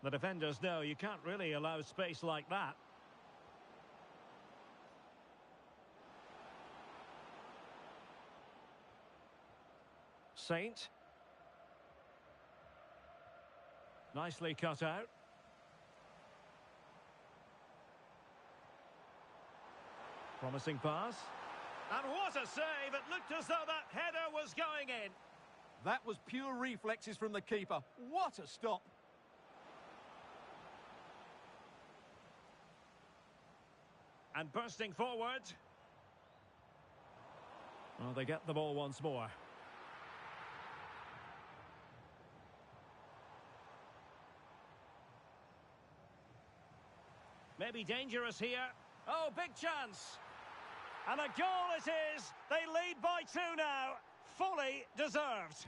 The defenders know you can't really allow space like that. Saint. Nicely cut out. Promising pass. And what a save! It looked as though that header was going in. That was pure reflexes from the keeper. What a stop! And bursting forward. Well, they get the ball once more. Maybe dangerous here. Oh, big chance. And a goal it is. They lead by 2 now. Fully deserved.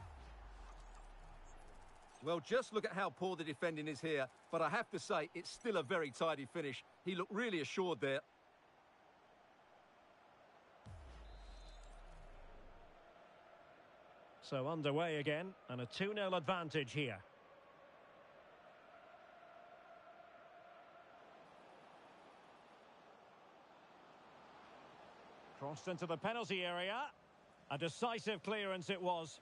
Well, just look at how poor the defending is here. But I have to say, it's still a very tidy finish. He looked really assured there. So underway again, and a 2-0 advantage here. Crossed into the penalty area. A decisive clearance it was.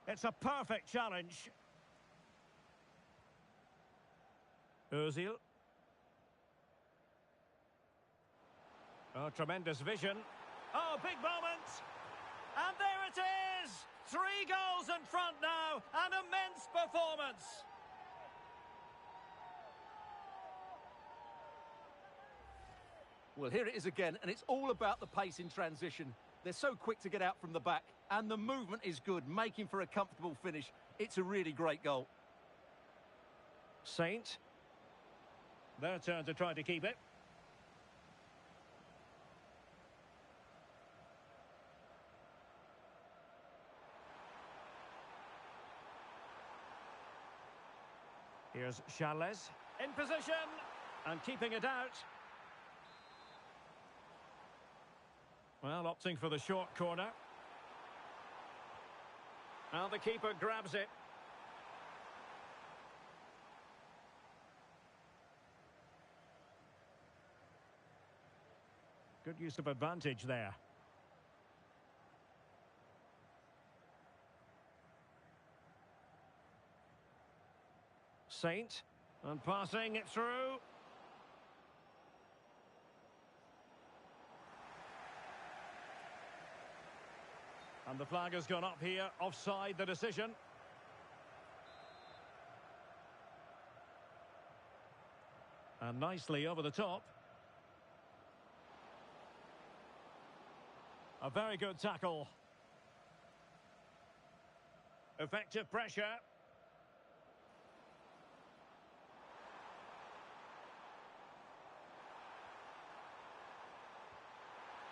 It's a perfect challenge. Ozil. Oh, tremendous vision. Oh, big moment. And there it is. 3 goals in front now. An immense performance. Well, here it is again, and it's all about the pace in transition. They're so quick to get out from the back, and the movement is good, making for a comfortable finish. It's a really great goal. Saint. Their turn to try to keep it. Here's Charles in position and keeping it out. Well, opting for the short corner. Now the keeper grabs it. Good use of advantage there. Saint, and passing it through. And the flag has gone up here, offside the decision. And nicely over the top. A very good tackle. Effective pressure.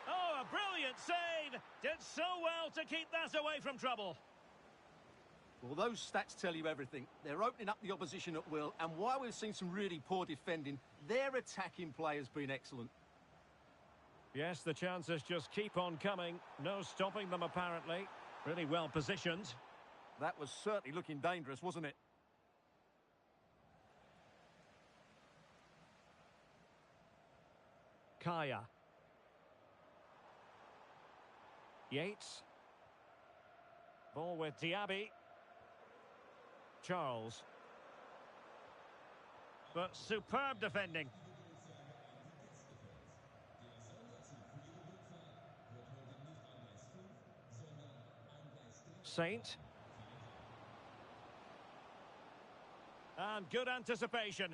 Oh, a brilliant save. Did so well to keep that away from trouble. Well, those stats tell you everything. They're opening up the opposition at will, and while we've seen some really poor defending, their attacking play has been excellent. Yes, the chances just keep on coming. No stopping them, apparently. Really well positioned. That was certainly looking dangerous, wasn't it? Kaya. Yates. Ball with Diaby. Charles. But superb defending. Saint. And good anticipation.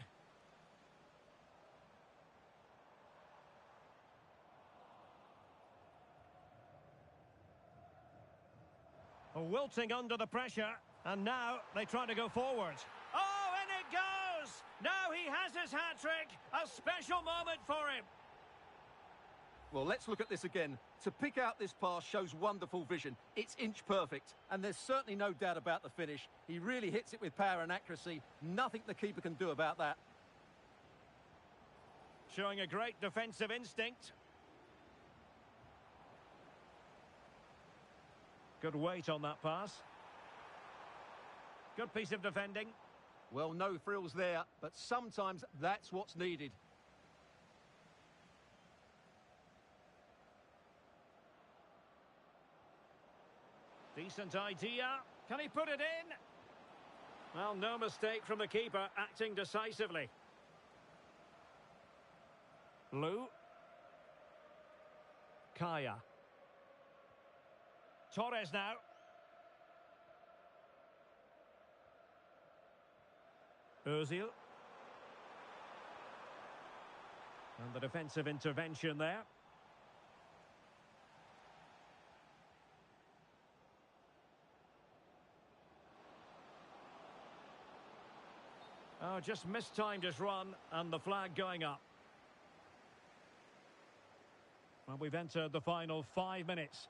Wilting under the pressure, and now they try to go forward. Oh, and it goes! Now he has his hat-trick. A special moment for him. Well, let's look at this again. To pick out this pass shows wonderful vision. It's inch perfect, and there's certainly no doubt about the finish. He really hits it with power and accuracy. Nothing the keeper can do about that. Showing a great defensive instinct. Good weight on that pass. Good piece of defending. Well, no frills there, but sometimes that's what's needed. Decent idea. Can he put it in? Well, no mistake from the keeper, acting decisively. Lou. Kaya. Torres now. Ozil. And the defensive intervention there. Oh, just mistimed his run, and the flag going up. Well, we've entered the final 5 minutes.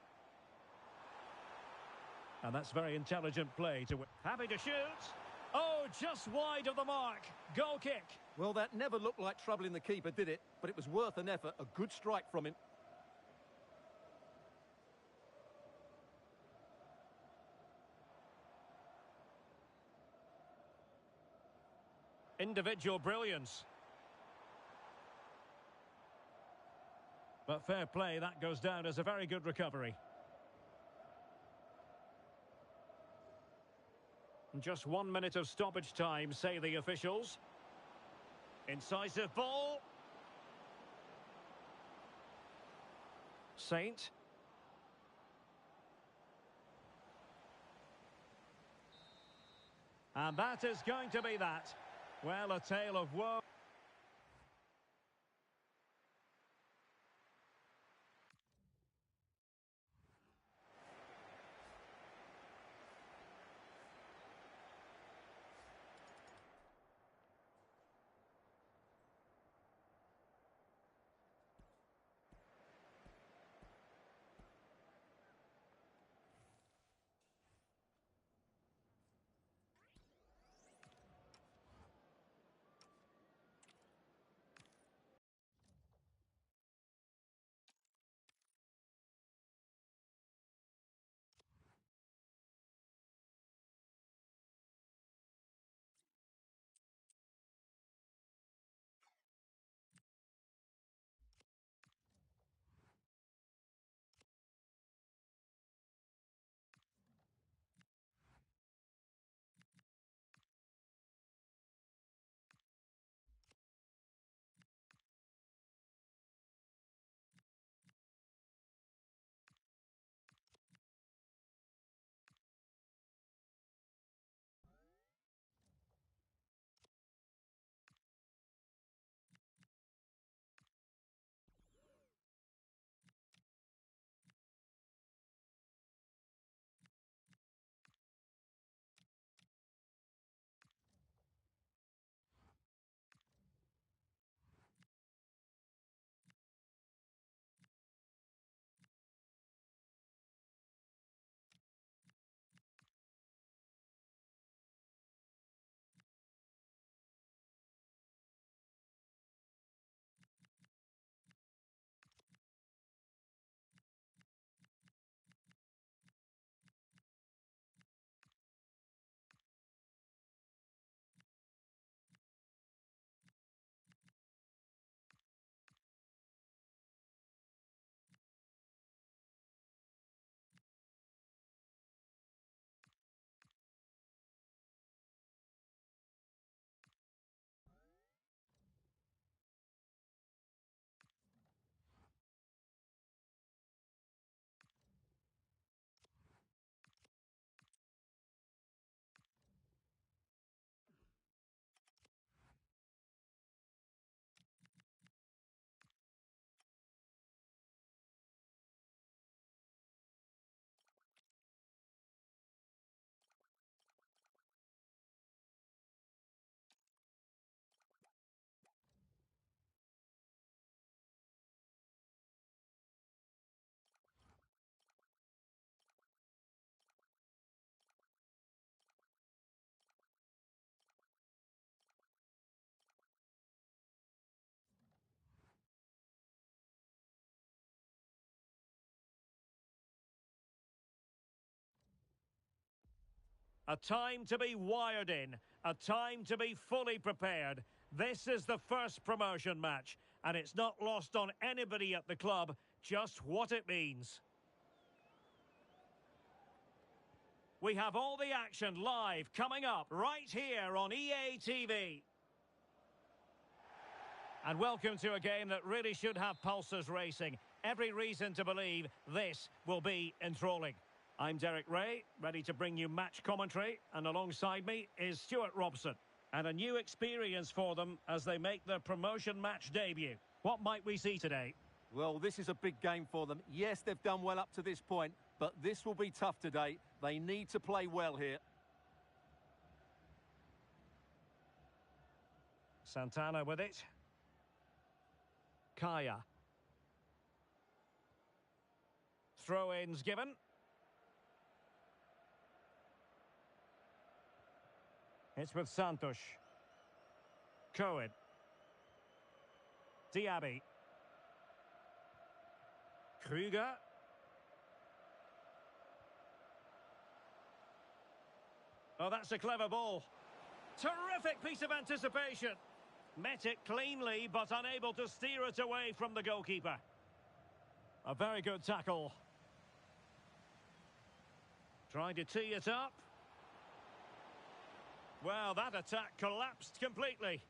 And that's very intelligent play to win. Happy to shoot. Oh, just wide of the mark. Goal kick. Well, that never looked like troubling the keeper, did it? But it was worth an effort. A good strike from him. Individual brilliance. But fair play, that goes down as a very good recovery. Just 1 minute of stoppage time, say the officials. Incisive ball. Saint. And that is going to be that. Well, a tale of woe. A time to be wired in, a time to be fully prepared. This is the first promotion match, and it's not lost on anybody at the club just what it means. We have all the action live coming up right here on EA TV. And welcome to a game that really should have pulses racing. Every reason to believe this will be enthralling. I'm Derek Ray, ready to bring you match commentary, and alongside me is Stuart Robson. And a new experience for them as they make their promotion match debut. What might we see today? Well, this is a big game for them. Yes, they've done well up to this point, but this will be tough today. They need to play well here. Santana with it. Kaya. Throw-ins given. It's with Santos. Cohen. Diaby. Krüger. Oh, that's a clever ball. Terrific piece of anticipation. Met it cleanly, but unable to steer it away from the goalkeeper. A very good tackle. Trying to tee it up. Well, that attack collapsed completely.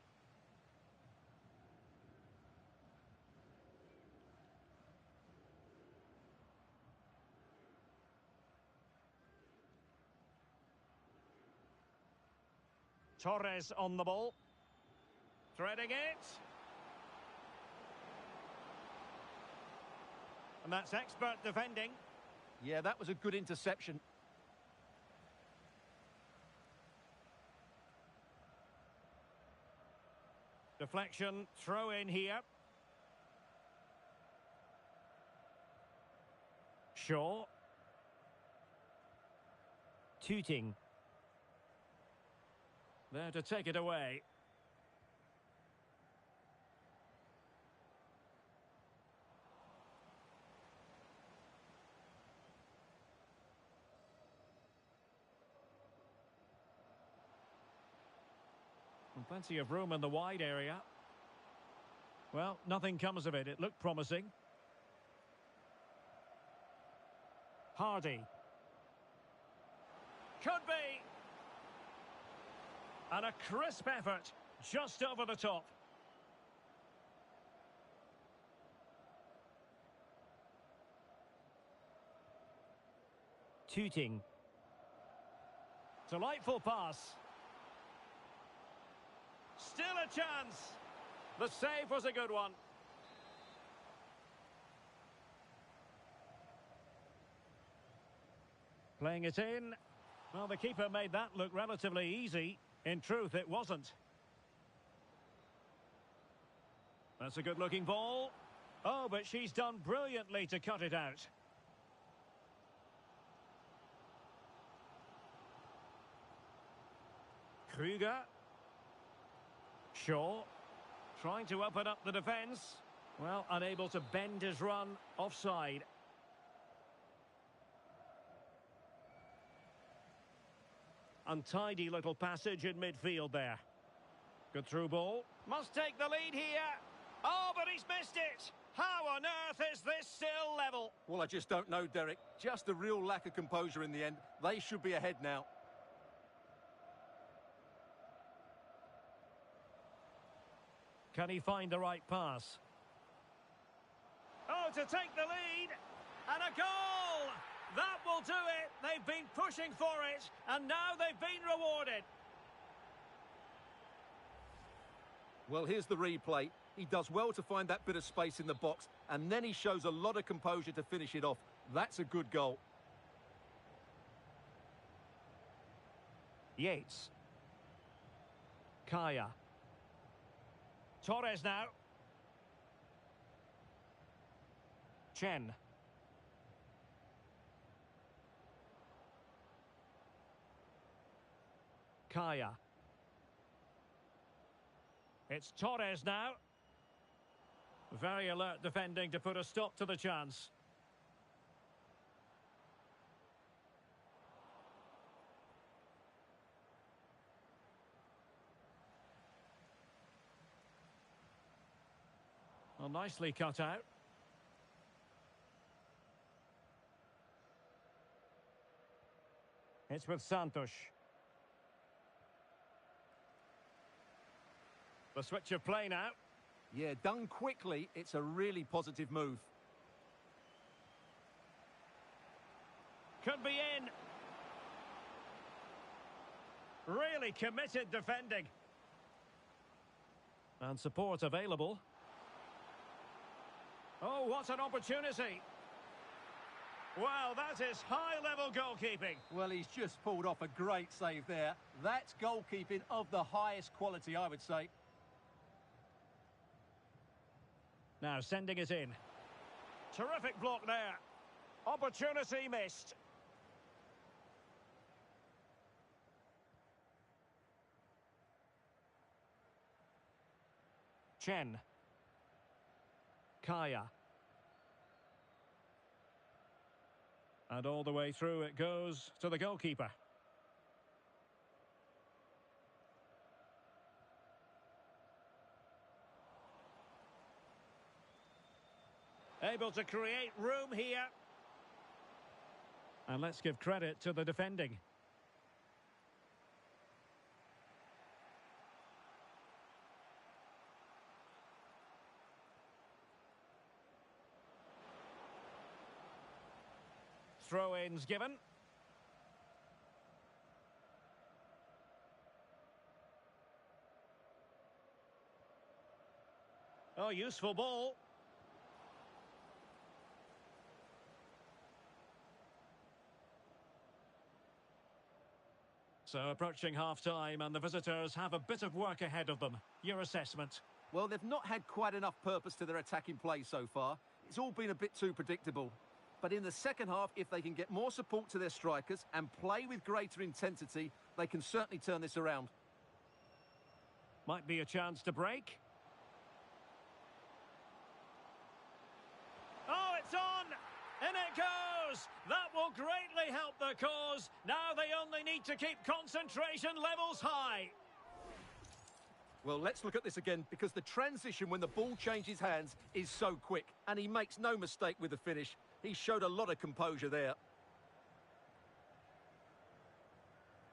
Torres on the ball. Threading it. And that's expert defending. Yeah, that was a good interception. Deflection, throw in here. Shaw. Tooting. There to take it away. And plenty of room in the wide area. Well, nothing comes of it. It looked promising. Hardy. Could be. And a crisp effort, just over the top. Tooting. Delightful pass. Still a chance. The save was a good one. Playing it in. Well, the keeper made that look relatively easy. In truth, it wasn't. That's a good-looking ball. Oh, but she's done brilliantly to cut it out. Krüger. Shaw. Trying to open up the defence. Well, unable to bend his run. Offside. Untidy little passage in midfield there. Good through ball. Must take the lead here. Oh, but he's missed it. How on earth is this still level? Well, I just don't know, Derek. Just a real lack of composure in the end. They should be ahead now. Can he find the right pass? Oh, to take the lead. And a goal! That will do it. They've been pushing for it, and now they've been rewarded. Well, here's the replay. He does well to find that bit of space in the box, and then he shows a lot of composure to finish it off. That's a good goal. Yates. Kaya. Torres now. Chen. Kaya. It's Torres now. Very alert defending to put a stop to the chance. Well, nicely cut out. It's with Santos. The switch of play now. Yeah, done quickly. It's a really positive move. Could be in. Really committed defending. And support available. Oh, what an opportunity. Well, that is high-level goalkeeping. Well, he's just pulled off a great save there. That's goalkeeping of the highest quality, I would say. Now sending it in. Terrific block there. Opportunity missed. Chen. Kaya. And all the way through it goes to the goalkeeper. Able to create room here. And let's give credit to the defending. Throw-ins given. Oh, useful ball. So approaching half-time and the visitors have a bit of work ahead of them. Your assessment? Well, they've not had quite enough purpose to their attacking play so far. It's all been a bit too predictable. But in the second half, if they can get more support to their strikers and play with greater intensity, they can certainly turn this around. Might be a chance to break. Oh, it's on! In it goes! That will greatly help the cause. Now they only need to keep concentration levels high. Well, let's look at this again, because the transition when the ball changes hands is so quick. And he makes no mistake with the finish. He showed a lot of composure there.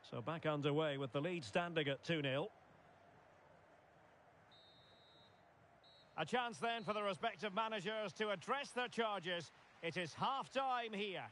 So back underway with the lead standing at 2-0. A chance then for the respective managers to address their charges. It is half-time here.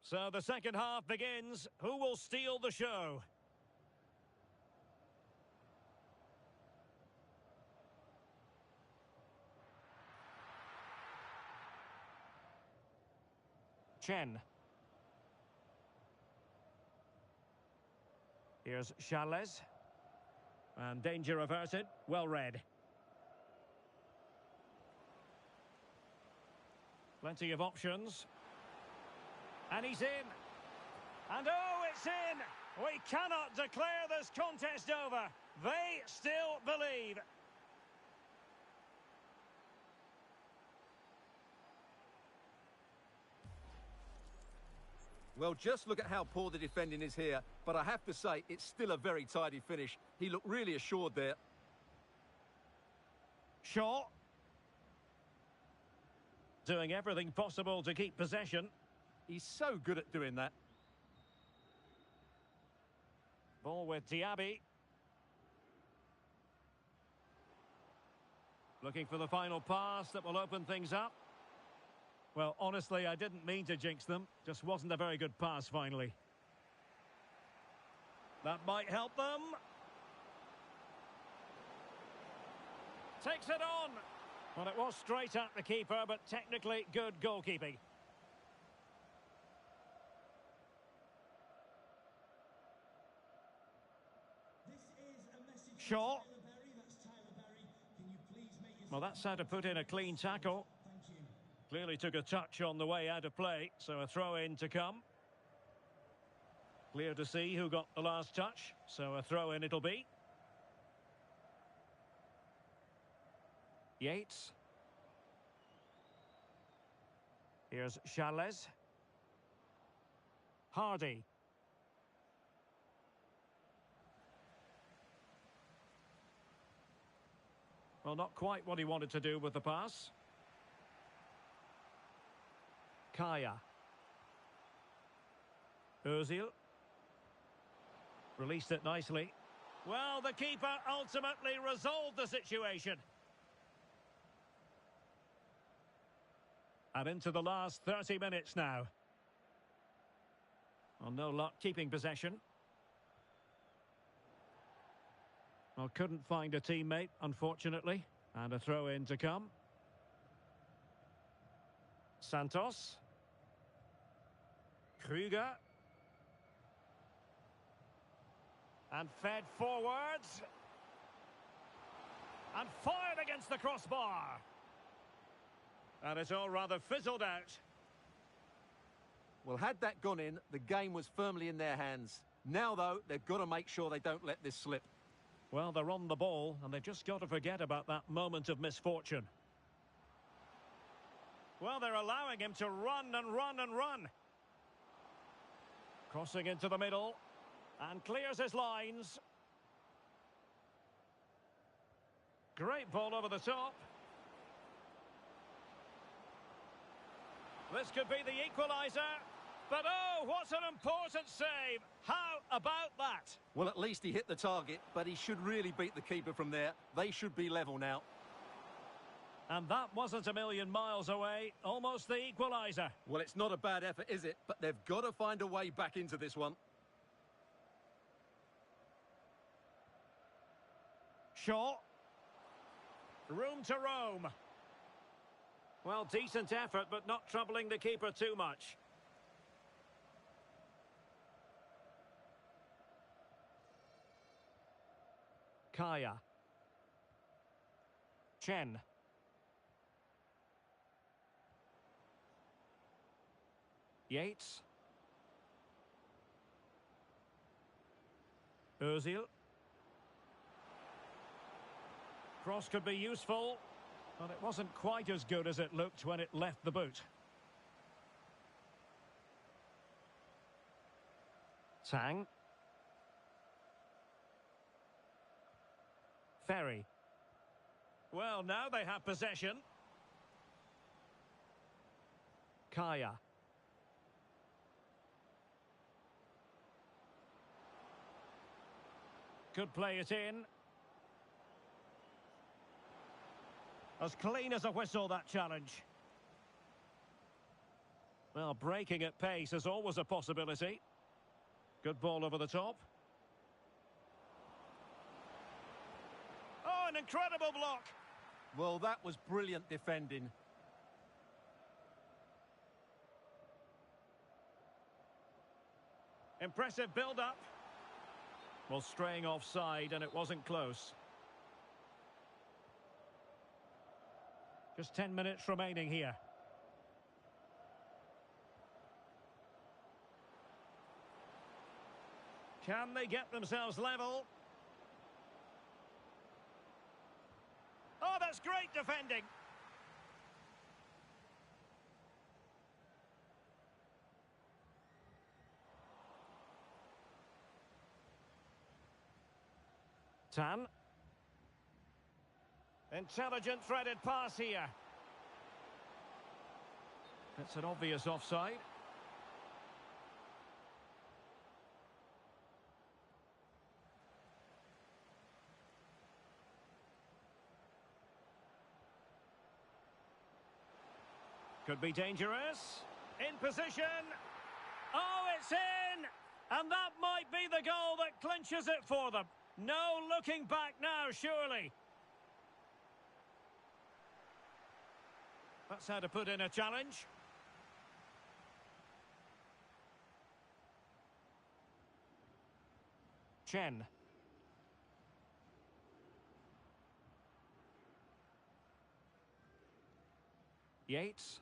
So the second half begins. Who will steal the show? Chen. Here's Charles. And danger averted. Well read. Plenty of options. And he's in. And oh, it's in! We cannot declare this contest over. They still believe. Well, just look at how poor the defending is here. But I have to say, it's still a very tidy finish. He looked really assured there. Shaw. Doing everything possible to keep possession. He's so good at doing that. Ball with Diaby. Looking for the final pass that will open things up. Well, honestly, I didn't mean to jinx them. Just wasn't a very good pass, finally. That might help them. Takes it on. Well, it was straight at the keeper, but technically good goalkeeping. Shaw. Well, that's how to put in a clean tackle. Clearly took a touch on the way out of play, so a throw-in to come. Clear to see who got the last touch, so a throw-in it'll be. Yates. Here's Charles. Hardy. Well, not quite what he wanted to do with the pass. Kaya. Özil. Released it nicely. Well, the keeper ultimately resolved the situation. And into the last 30 minutes now. Well, no luck keeping possession. Well, couldn't find a teammate, unfortunately. And a throw-in to come. Santos. Krüger. And fed forwards. And fired against the crossbar. And it's all rather fizzled out. Well, had that gone in, the game was firmly in their hands. Now, though, they've got to make sure they don't let this slip. Well, they're on the ball, and they've just got to forget about that moment of misfortune. Well, they're allowing him to run and run and run. Crossing into the middle, and clears his lines. Great ball over the top. This could be the equaliser. But oh, what an important save. How about that? Well, at least he hit the target, but he should really beat the keeper from there. They should be level now. And that wasn't a million miles away. Almost the equaliser. Well, it's not a bad effort, is it? But they've got to find a way back into this one. Shaw. Room to roam. Well, decent effort, but not troubling the keeper too much. Kaya. Chen. Yates. Özil. Cross could be useful, but it wasn't quite as good as it looked when it left the boot. Tang. Ferry. Well, now they have possession. Kaya. Could play it in. As clean as a whistle, that challenge. Well, breaking at pace is always a possibility. Good ball over the top. Oh, an incredible block. Well, that was brilliant defending. Impressive build-up. Well, straying offside, and it wasn't close. Just 10 minutes remaining here. Can they get themselves level? Oh, that's great defending. Tan. Intelligent threaded pass here. It's an obvious offside. Could be dangerous. In position. Oh, it's in! And that might be the goal that clinches it for them. No looking back now, surely. That's how to put in a challenge. Chen. Yates.